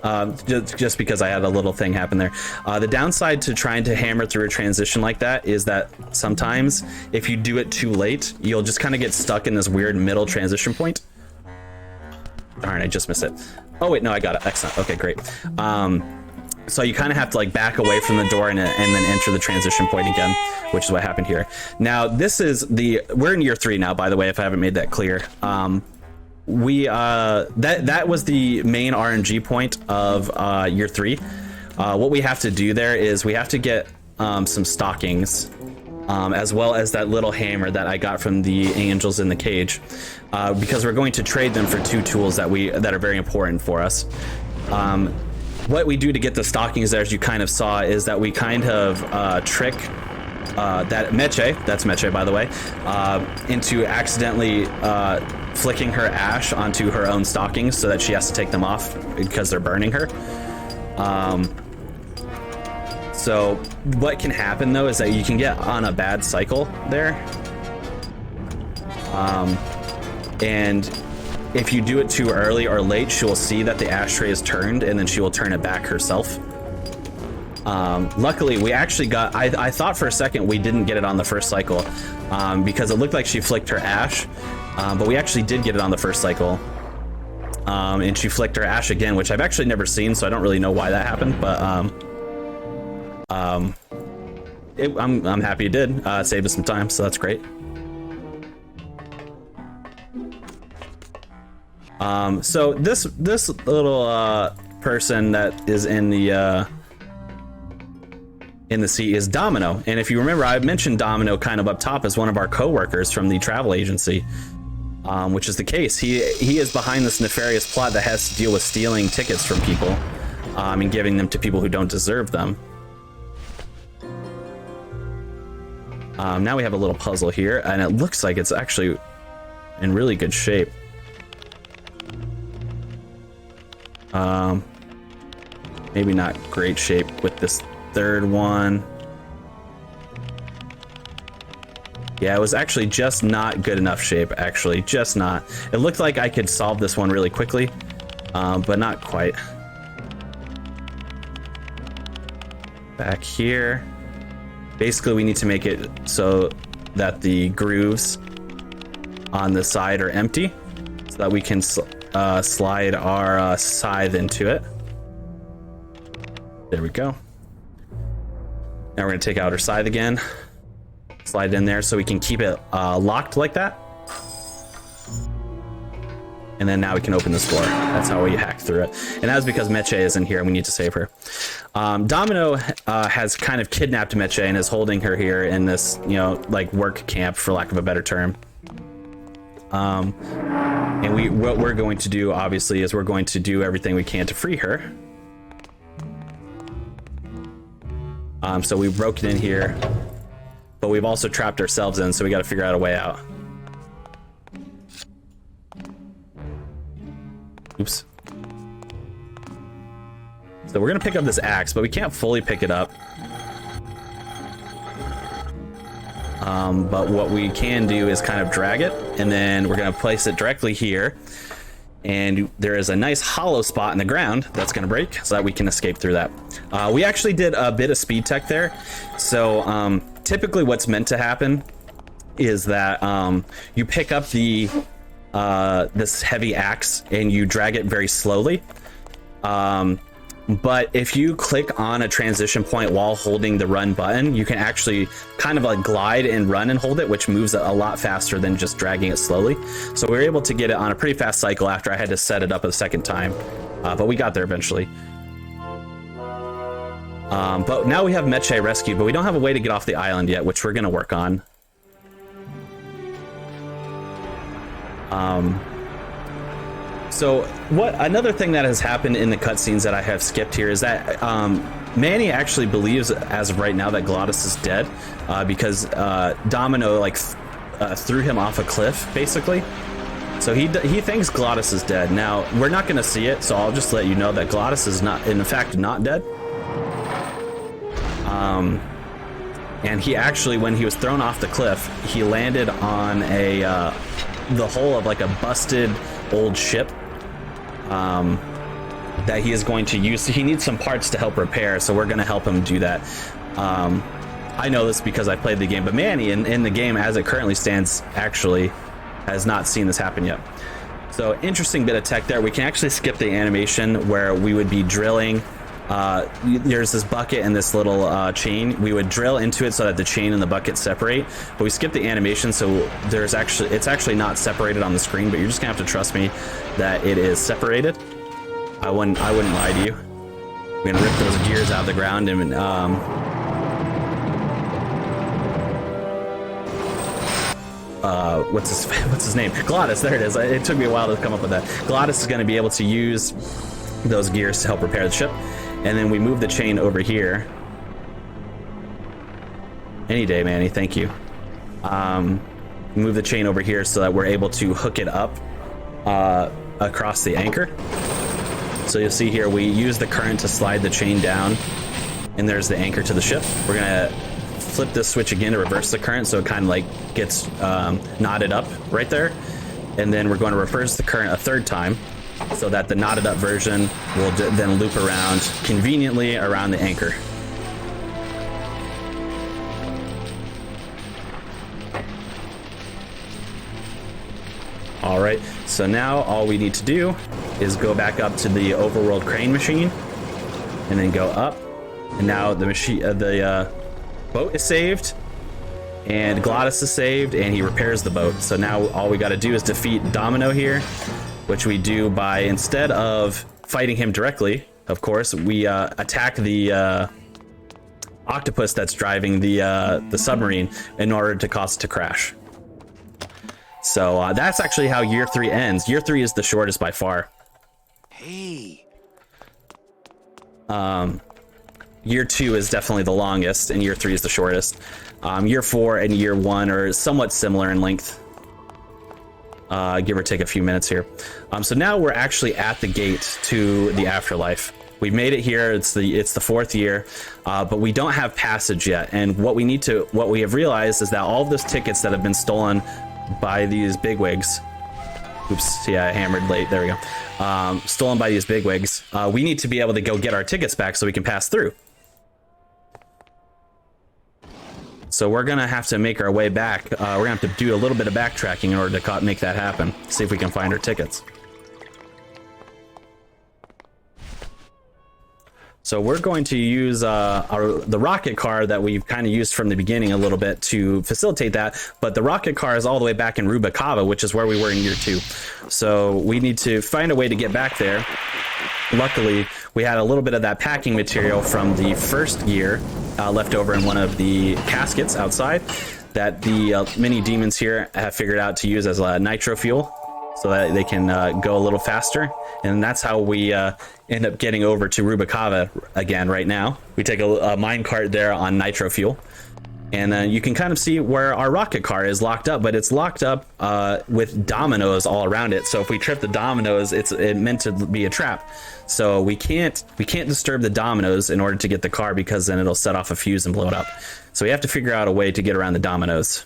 just because I had a little thing happen there. The downside to trying to hammer through a transition like that is that sometimes if you do it too late, you'll just kind of get stuck in this weird middle transition point. Darn, I just missed it. Oh wait, no, I got it. Excellent. Okay, great. So you kind of have to like back away from the door and then enter the transition point again, which is what happened here. Now we're in year 3 now, by the way, if I haven't made that clear. That was the main RNG point of year 3. What we have to do there is we have to get some stockings, as well as that little hammer that I got from the angels in the cage, because we're going to trade them for 2 tools that are very important for us. What we do to get the stockings there, as you kind of saw, is that we kind of trick that Meche, that's Meche by the way, into accidentally flicking her ash onto her own stockings so that she has to take them off because they're burning her. So what can happen though is that you can get on a bad cycle there. And if you do it too early or late, she will see that the ashtray is turned and then she will turn it back herself. Luckily, we actually got, I thought for a second we didn't get it on the first cycle because it looked like she flicked her ash, but we actually did get it on the first cycle. And she flicked her ash again, which I've actually never seen, so I don't really know why that happened, but I'm happy it did. Saved us some time, so that's great. So this little person that is in the sea is Domino, and if you remember, I mentioned Domino kind of up top as one of our co-workers from the travel agency, which is the case. He is behind this nefarious plot that has to deal with stealing tickets from people and giving them to people who don't deserve them. Now we have a little puzzle here, and it looks like it's actually in really good shape. Maybe not great shape with this third one. Yeah, it was actually just not good enough shape, actually, just not. It looked like I could solve this one really quickly, but not quite. Back here. Basically, we need to make it so that the grooves on the side are empty, so that we can slide our scythe into it. There we go. Now we're going to take out our scythe again, slide it in there so we can keep it locked like that. And then now we can open this door. That's how we hack through it. And that was because Meche is in here and we need to save her. Domino has kind of kidnapped Meche and is holding her here in this, you know, like work camp, for lack of a better term. And what we're going to do, obviously, is we're going to do everything we can to free her. So we broke it in here, but we've also trapped ourselves in, so we got to figure out a way out. Oops. So we're gonna pick up this axe, but we can't fully pick it up. But what we can do is kind of drag it, and then we're gonna place it directly here. And there is a nice hollow spot in the ground that's gonna break, so that we can escape through that. We actually did a bit of speed tech there. So typically what's meant to happen is that you pick up the this heavy axe and you drag it very slowly. But if you click on a transition point while holding the run button, you can actually kind of like glide and run and hold it, which moves a lot faster than just dragging it slowly. So we were able to get it on a pretty fast cycle after I had to set it up a second time. But we got there eventually. But now we have Meche rescued, but we don't have a way to get off the island yet, which we're going to work on. So another thing that has happened in the cutscenes that I have skipped here is that Manny actually believes, as of right now, that Glottis is dead because Domino threw him off a cliff, basically. So he thinks Glottis is dead. Now we're not going to see it, so I'll just let you know that Glottis is not, in fact, not dead. And he actually, when he was thrown off the cliff, he landed on the hull of like a busted old ship that he is going to use. So he needs some parts to help repair, so we're going to help him do that. I know this because I played the game, but Manny in the game as it currently stands actually has not seen this happen yet. So interesting bit of tech there. We can actually skip the animation where we would be drilling. There's this bucket and this little chain. We would drill into it so that the chain and the bucket separate, but we skip the animation, so it's actually not separated on the screen, but you're just gonna have to trust me that it is separated. I wouldn't lie to you. We're gonna rip those gears out of the ground and what's his name? Glottis, there it is. It took me a while to come up with that. Glottis is gonna be able to use those gears to help repair the ship. And then we move the chain over here. Any day, Manny, thank you. Move the chain over here so that we're able to hook it up across the anchor. So you'll see here, we use the current to slide the chain down, and there's the anchor to the ship. We're gonna flip this switch again to reverse the current so it kind of like gets knotted up right there. And then we're going to reverse the current a third time, so that the knotted up version will then loop around conveniently around the anchor. All right, so now all we need to do is go back up to the overworld crane machine and then go up. And now the machine, the boat is saved and Glottis is saved and he repairs the boat. So now all we got to do is defeat Domino here, which we do by, instead of fighting him directly, of course, we attack the octopus that's driving the submarine in order to cause it to crash. So that's actually how year 3 ends. Year 3 is the shortest by far. Hey. Year 2 is definitely the longest, and year 3 is the shortest. Year 4 and year 1 are somewhat similar in length, give or take a few minutes here. So now we're actually at the gate to the afterlife. We've made it here. It's the 4th year, but we don't have passage yet. And what we have realized is that all of those tickets that have been stolen by these bigwigs. Oops, yeah, I hammered late. There we go. Stolen by these bigwigs. We need to be able to go get our tickets back so we can pass through. So we're gonna have to make our way back. We're gonna have to do a little bit of backtracking in order to make that happen. See if we can find our tickets. So we're going to use the rocket car that we've kind of used from the beginning a little bit to facilitate that, but the rocket car is all the way back in Rubacava, which is where we were in year 2. So we need to find a way to get back there. Luckily, we had a little bit of that packing material from the first year left over in one of the caskets outside that the mini demons here have figured out to use as a nitro fuel, so that they can go a little faster. And that's how we end up getting over to Rubacava again right now. We take a mine cart there on nitro fuel. And you can kind of see where our rocket car is locked up, but it's locked up with dominoes all around it. So if we trip the dominoes, it's meant to be a trap. So we can't disturb the dominoes in order to get the car, because then it'll set off a fuse and blow it up. So we have to figure out a way to get around the dominoes,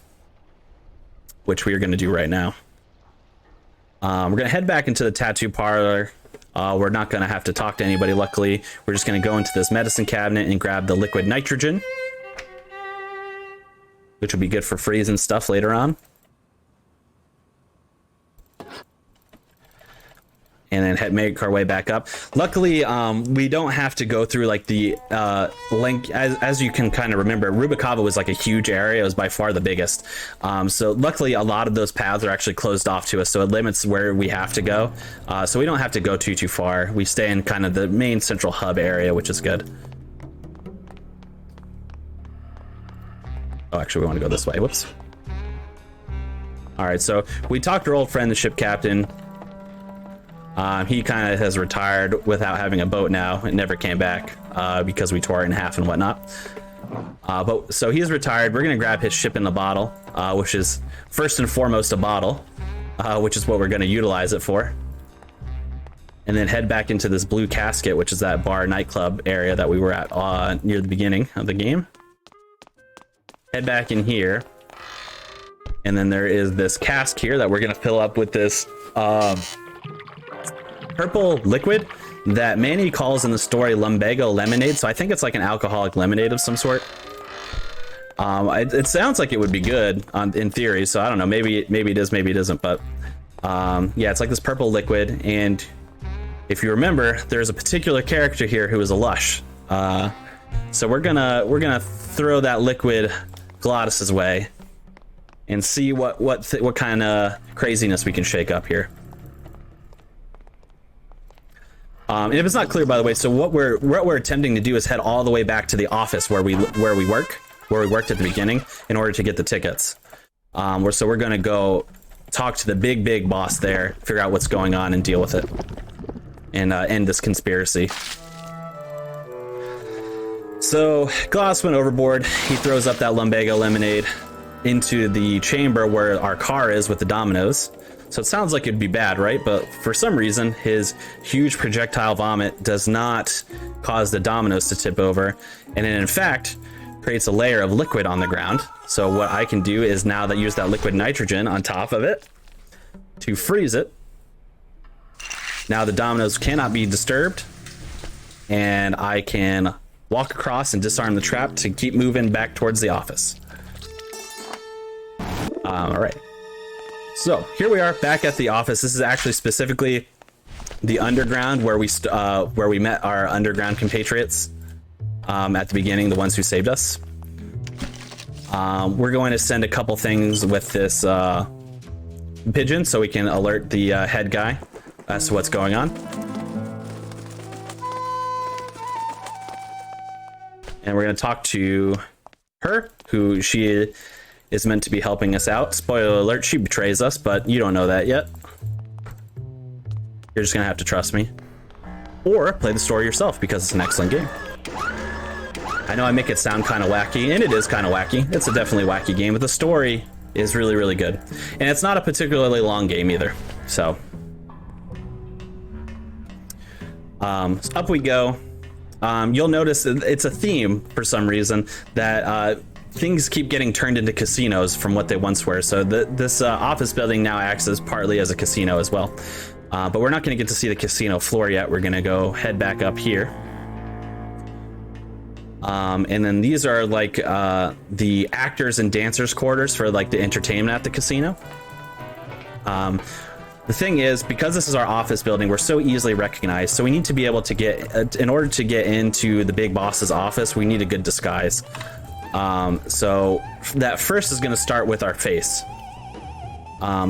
which we are going to do right now. We're going to head back into the tattoo parlor. We're not going to have to talk to anybody, luckily. We're just going to go into this medicine cabinet and grab the liquid nitrogen, which will be good for freezing stuff later on. And then make our way back up. Luckily, we don't have to go through like the link. As you can kind of remember, Rubacava was like a huge area. It was by far the biggest. So luckily, a lot of those paths are actually closed off to us, so it limits where we have to go. So we don't have to go too far. We stay in kind of the main central hub area, which is good. Oh, actually, we want to go this way. Whoops. All right, so we talked to our old friend, the ship captain. He kind of has retired without having a boat now. It never came back because we tore it in half and whatnot. But so he's retired. We're going to grab his ship in the bottle, which is first and foremost a bottle, which is what we're going to utilize it for. And then head back into this blue casket, which is that bar nightclub area that we were at near the beginning of the game. Head back in here. And then there is this cask here that we're going to fill up with this purple liquid that Manny calls in the story lumbago lemonade. So I think it's like an alcoholic lemonade of some sort. It sounds like it would be good in theory. So I don't know, maybe it is, maybe it isn't. But yeah, it's like this purple liquid. And if you remember, there's a particular character here who is a lush. So we're gonna throw that liquid Glottis's way and see what kind of craziness we can shake up here. And if it's not clear, by the way, so what we're attempting to do is head all the way back to the office where we worked at the beginning in order to get the tickets. So we're gonna go talk to the big boss there, figure out what's going on, and deal with it, and end this conspiracy. So Glass went overboard. He throws up that lumbago lemonade into the chamber where our car is with the dominoes. So it sounds like it'd be bad, right? But for some reason, his huge projectile vomit does not cause the dominoes to tip over. And it, in fact, creates a layer of liquid on the ground. So what I can do is now use that liquid nitrogen on top of it to freeze it. Now the dominoes cannot be disturbed. And I can walk across and disarm the trap to keep moving back towards the office. All right. So here we are back at the office. This is actually specifically the underground where we met our underground compatriots at the beginning, the ones who saved us. We're going to send a couple things with this pigeon so we can alert the head guy as to what's going on. And we're going to talk to her, who she is meant to be helping us out. Spoiler alert, she betrays us, but you don't know that yet. You're just going to have to trust me. Or play the story yourself, because it's an excellent game. I know I make it sound kind of wacky, and it is kind of wacky. It's a definitely wacky game, but the story is really, really good. And it's not a particularly long game either. So up we go. You'll notice it's a theme for some reason that things keep getting turned into casinos from what they once were. So this office building now acts as partly as a casino as well. But we're not going to get to see the casino floor yet. We're going to go head back up here. And then these are like the actors and dancers quarters for like the entertainment at the casino. The thing is, because this is our office building, we're so easily recognized. So we need to be able to get, in order to get into the big boss's office, we need a good disguise. So that first is going to start with our face.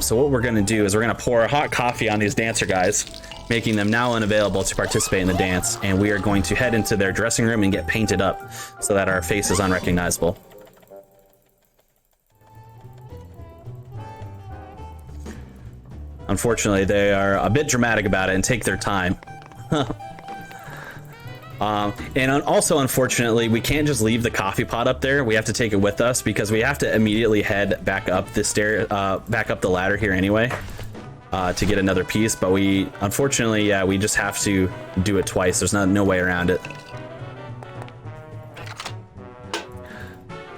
So what we're going to do is we're going to pour hot coffee on these dancer guys, making them now unavailable to participate in the dance. And we are going to head into their dressing room and get painted up so that our face is unrecognizable. Unfortunately, they are a bit dramatic about it and take their time. And also, unfortunately, we can't just leave the coffee pot up there. We have to take it with us because we have to immediately head back up the back up the ladder here anyway, to get another piece. But we, unfortunately, yeah, we just have to do it twice. There's no way around it.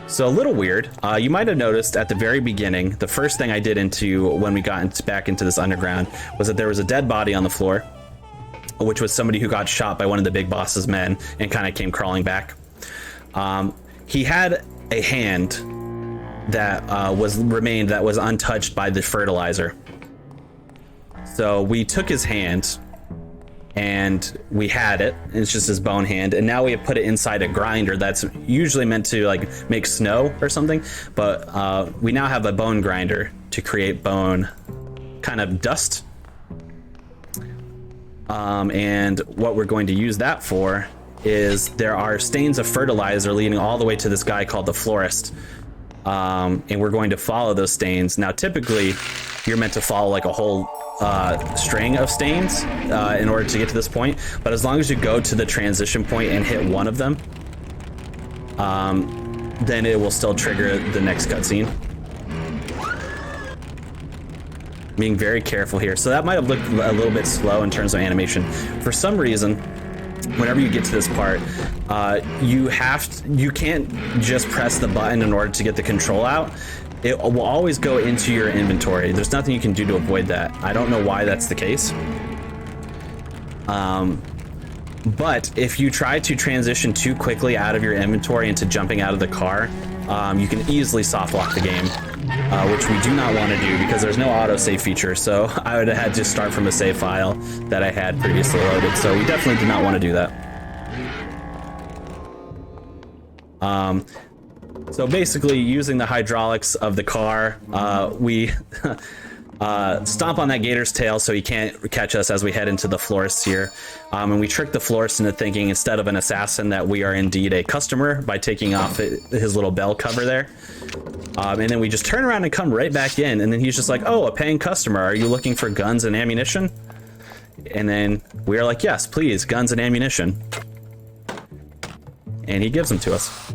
So a little weird. You might have noticed at the very beginning, the first thing I did when we got back into this underground was that there was a dead body on the floor, which was somebody who got shot by one of the big boss's men and kind of came crawling back. He had a hand that was untouched by the fertilizer. So we took his hand and we had it. It's just his bone hand, and now we have put it inside a grinder that's usually meant to like make snow or something, but we now have a bone grinder to create bone kind of dust. And what we're going to use that for is there are stains of fertilizer leading all the way to this guy called the florist. And we're going to follow those stains. Now, typically, you're meant to follow like a whole string of stains in order to get to this point. But as long as you go to the transition point and hit one of them, then it will still trigger the next cutscene. Being very careful here. So that might have looked a little bit slow in terms of animation. For some reason, whenever you get to this part, you can't just press the button in order to get the control out. It will always go into your inventory. There's nothing you can do to avoid that. I don't know why that's the case. But if you try to transition too quickly out of your inventory into jumping out of the car, you can easily soft lock the game, which we do not want to do because there's no autosave feature. So I would have had to start from a save file that I had previously loaded. So we definitely do not want to do that. So basically, using the hydraulics of the car, we stomp on that gator's tail so he can't catch us as we head into the florist here. And we trick the florist into thinking, instead of an assassin, that we are indeed a customer by taking off his little bell cover there. And then we just turn around and come right back in. And then he's just like, oh, a paying customer. Are you looking for guns and ammunition? And then we are like, yes, please, guns and ammunition. And he gives them to us.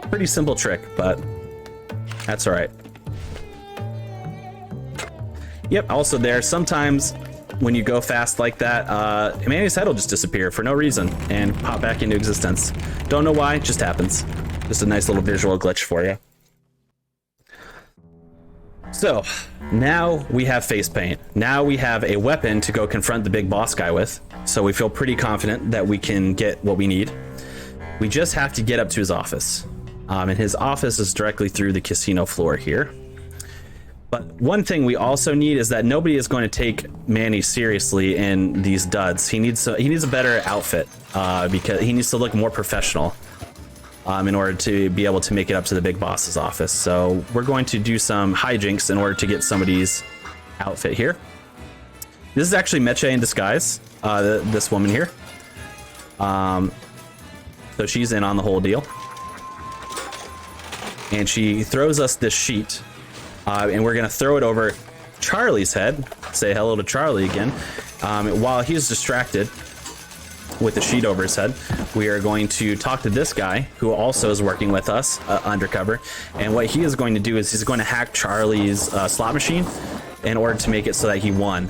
Pretty simple trick, but that's all right. Yep, also there, sometimes when you go fast like that, Manny's head will just disappear for no reason and pop back into existence. Don't know why, just happens. Just a nice little visual glitch for you. So, now we have face paint. Now we have a weapon to go confront the big boss guy with, so we feel pretty confident that we can get what we need. We just have to get up to his office. And his office is directly through the casino floor here. But one thing we also need is that nobody is going to take Manny seriously in these duds. He needs a better outfit because he needs to look more professional in order to be able to make it up to the big boss's office. So we're going to do some hijinks in order to get somebody's outfit here. This is actually Meche in disguise, this woman here. So she's in on the whole deal. And she throws us this sheet. And we're going to throw it over Charlie's head. Say hello to Charlie again. While he's distracted with the sheet over his head, we are going to talk to this guy who also is working with us undercover. And what he is going to do is he's going to hack Charlie's slot machine in order to make it so that he won,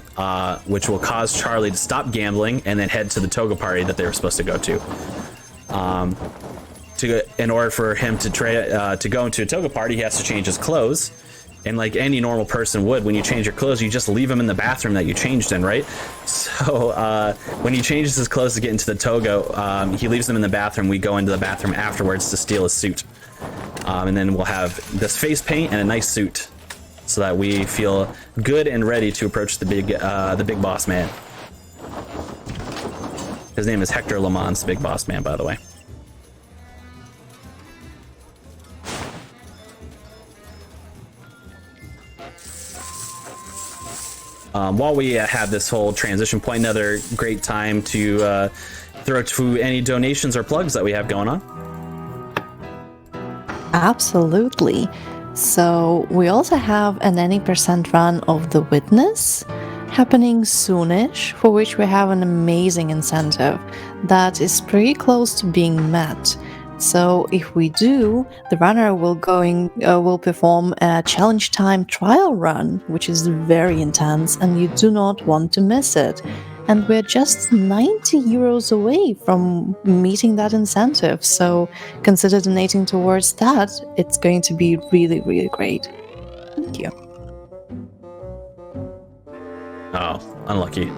which will cause Charlie to stop gambling and then head to the toga party that they were supposed to go to. In order for him to go into a toga party, he has to change his clothes. And like any normal person would, when you change your clothes, you just leave him in the bathroom that you changed in, right? So when he changes his clothes to get into the toga, he leaves them in the bathroom. We go into the bathroom afterwards to steal his suit. And then we'll have this face paint and a nice suit so that we feel good and ready to approach the big boss man. His name is Hector Le Mans, the big boss man, by the way. While we have this whole transition point, another great time to throw to any donations or plugs that we have going on. Absolutely. So we also have an any % run of The Witness happening soonish, for which we have an amazing incentive that is pretty close to being met. So if we do, the runner will perform a challenge time trial run, which is very intense, and you do not want to miss it. And we're just 90 euros away from meeting that incentive. So consider donating towards that. It's going to be really, really great. Thank you. Oh, unlucky.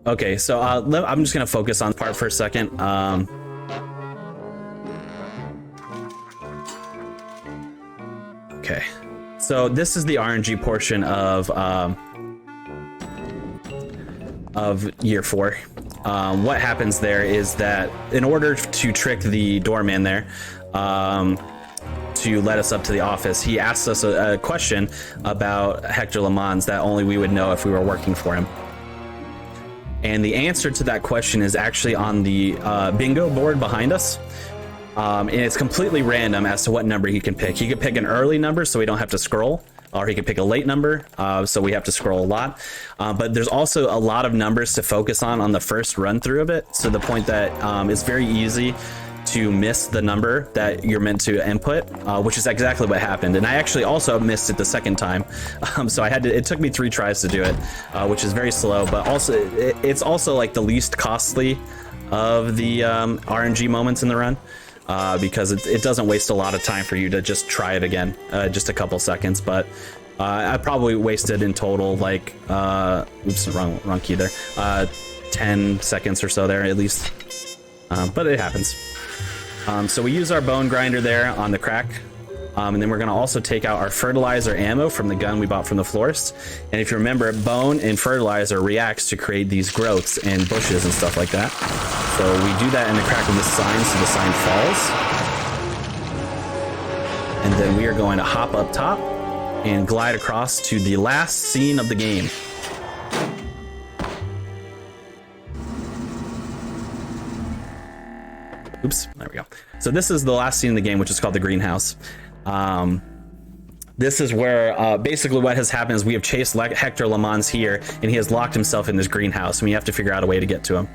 Okay, so I'm just gonna focus on the part for a second. Okay, so this is the RNG portion of year 4. What happens there is that in order to trick the doorman there, to let us up to the office, he asks us a question about Hector Le Mans that only we would know if we were working for him. And the answer to that question is actually on the bingo board behind us. And it's completely random as to what number he can pick. He could pick an early number so we don't have to scroll, or he could pick a late number so we have to scroll a lot. But there's also a lot of numbers to focus on the first run through of it, to the point that it's very easy to miss the number that you're meant to input, which is exactly what happened. And I actually also missed it the second time. So it took me 3 tries to do it, which is very slow, but also it's also like the least costly of the RNG moments in the run, because it doesn't waste a lot of time for you to just try it again, just a couple seconds. But I probably wasted in total like, oops, wrong key there, 10 seconds or so there at least, but it happens. So we use our bone grinder there on the crack, and then we're going to also take out our fertilizer ammo from the gun we bought from the florist. And if you remember, bone and fertilizer reacts to create these growths and bushes and stuff like that. So we do that in the crack of the sign, so the sign falls. And then we are going to hop up top and glide across to the last scene of the game. Oops, there we go. So this is the last scene in the game, which is called the greenhouse. This is where basically what has happened is we have chased Hector Le Mans here, and he has locked himself in this greenhouse, and we have to figure out a way to get to him.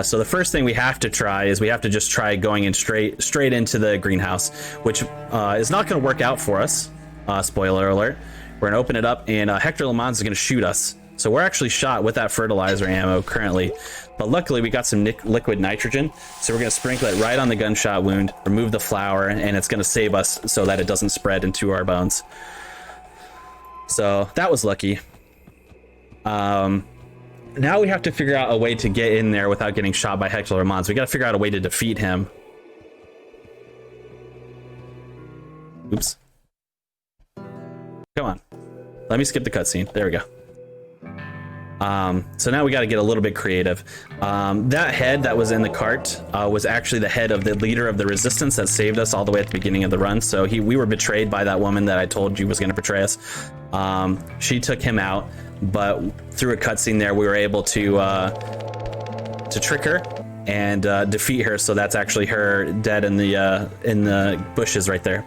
So the first thing we have to try is we have to just try going in straight into the greenhouse, which is not going to work out for us. Spoiler alert. We're going to open it up, and Hector Le Mans is going to shoot us. So we're actually shot with that fertilizer ammo currently. But luckily, we got some liquid nitrogen, so we're going to sprinkle it right on the gunshot wound, remove the flour, and it's going to save us so that it doesn't spread into our bones. So that was lucky. And now we have to figure out a way to get in there without getting shot by Hector Lamans. We got to figure out a way to defeat him. Oops. Come on. Let me skip the cutscene. There we go. So now we got to get a little bit creative. That head that was in the cart was actually the head of the leader of the resistance that saved us all the way at the beginning of the run. So we were betrayed by that woman that I told you was going to betray us. She took him out, but through a cutscene there, we were able to trick her and defeat her. So that's actually her dead in the bushes right there.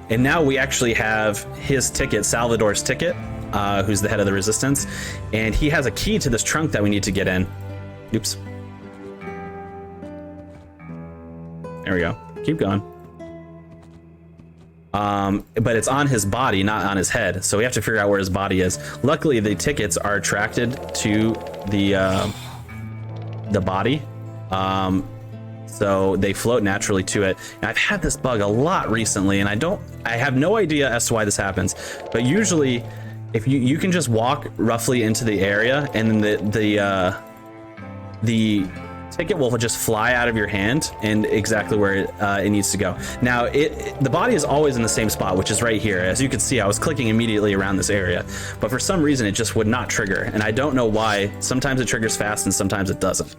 And now we actually have his ticket, Salvador's ticket, who's the head of the resistance, and he has a key to this trunk that we need to get in. Oops. There we go. Keep going. But it's on his body, not on his head, so we have to figure out where his body is. Luckily, the tickets are attracted to the body. So they float naturally to it. And I've had this bug a lot recently, and I have no idea as to why this happens. But usually, if you can just walk roughly into the area, and then the ticket will just fly out of your hand and exactly where it needs to go. Now, the body is always in the same spot, which is right here. As you can see, I was clicking immediately around this area, but for some reason, it just would not trigger, and I don't know why. Sometimes it triggers fast, and sometimes it doesn't.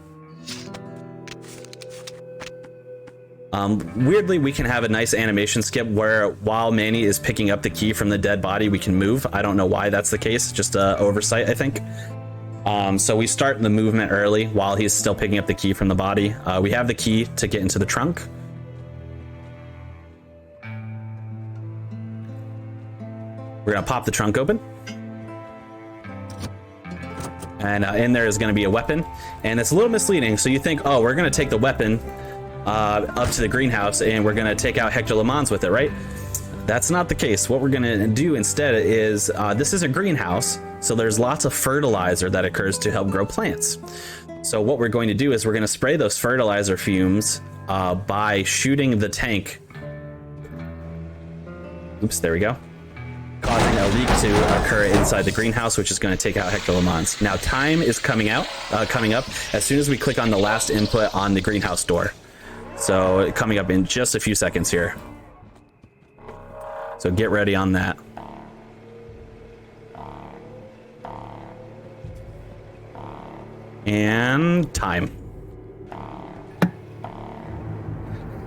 Weirdly, we can have a nice animation skip where while Manny is picking up the key from the dead body, we can move. I don't know why that's the case, just oversight, I think. So we start the movement early while he's still picking up the key from the body. We have the key to get into the trunk. We're gonna pop the trunk open. And in there is gonna be a weapon. And it's a little misleading. So you think, oh, we're gonna take the weapon up to the greenhouse and we're gonna take out Hector Lamans with it, right? That's not the case. What we're gonna do instead is, this is a greenhouse, so there's lots of fertilizer that occurs to help grow plants. So what we're going to do is we're gonna spray those fertilizer fumes by shooting the tank. Oops, there we go. Causing a leak to occur inside the greenhouse, which is going to take out Hector Lamans. Now time is coming up as soon as we click on the last input on the greenhouse door. So coming up in just a few seconds here. So get ready on that. And time.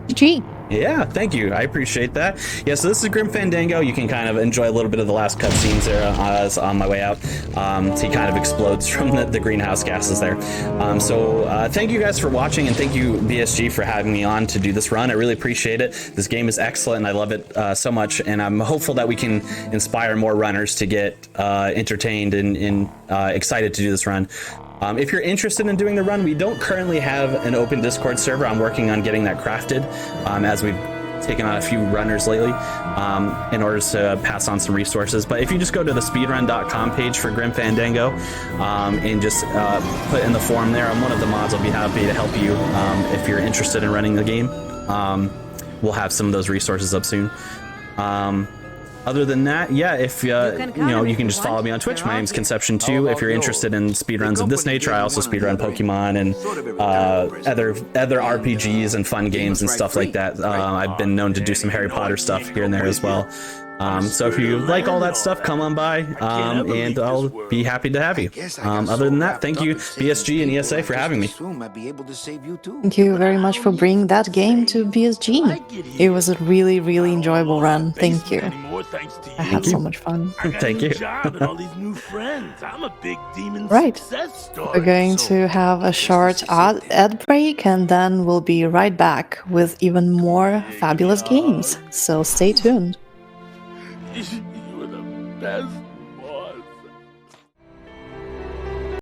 GG. Yeah, thank you. I appreciate that. Yeah, so this is Grim Fandango. You can kind of enjoy a little bit of the last cutscenes there as on my way out. So he kind of explodes from the greenhouse gases there. So thank you guys for watching, and thank you BSG for having me on to do this run. I really appreciate it. This game is excellent, and I love it so much, and I'm hopeful that we can inspire more runners to get entertained and excited to do this run. If you're interested in doing the run, we don't currently have an open Discord server. I'm working on getting that crafted as we've taken on a few runners lately in order to pass on some resources. But if you just go to the speedrun.com page for Grim Fandango and just put in the forum there, I'm one of the mods. I'll be happy to help you if you're interested in running the game. We'll have some of those resources up soon. Other than that, yeah, if you can just follow me on Twitch. My name's konception2. If you're interested in speedruns of this nature, I also speedrun Pokemon and other RPGs and fun games and stuff like that. I've been known to do some Harry Potter stuff here and there as well. So if you like all that stuff, come on by, and I'll be happy to have you. Other than that, thank you, BSG and ESA, for having me. Thank you very much for bringing that game to BSG. It was a really, really enjoyable run. Thank you. I had so much fun. Thank you. Right. We're going to have a short ad break, and then we'll be right back with even more fabulous games. So stay tuned. You were the best.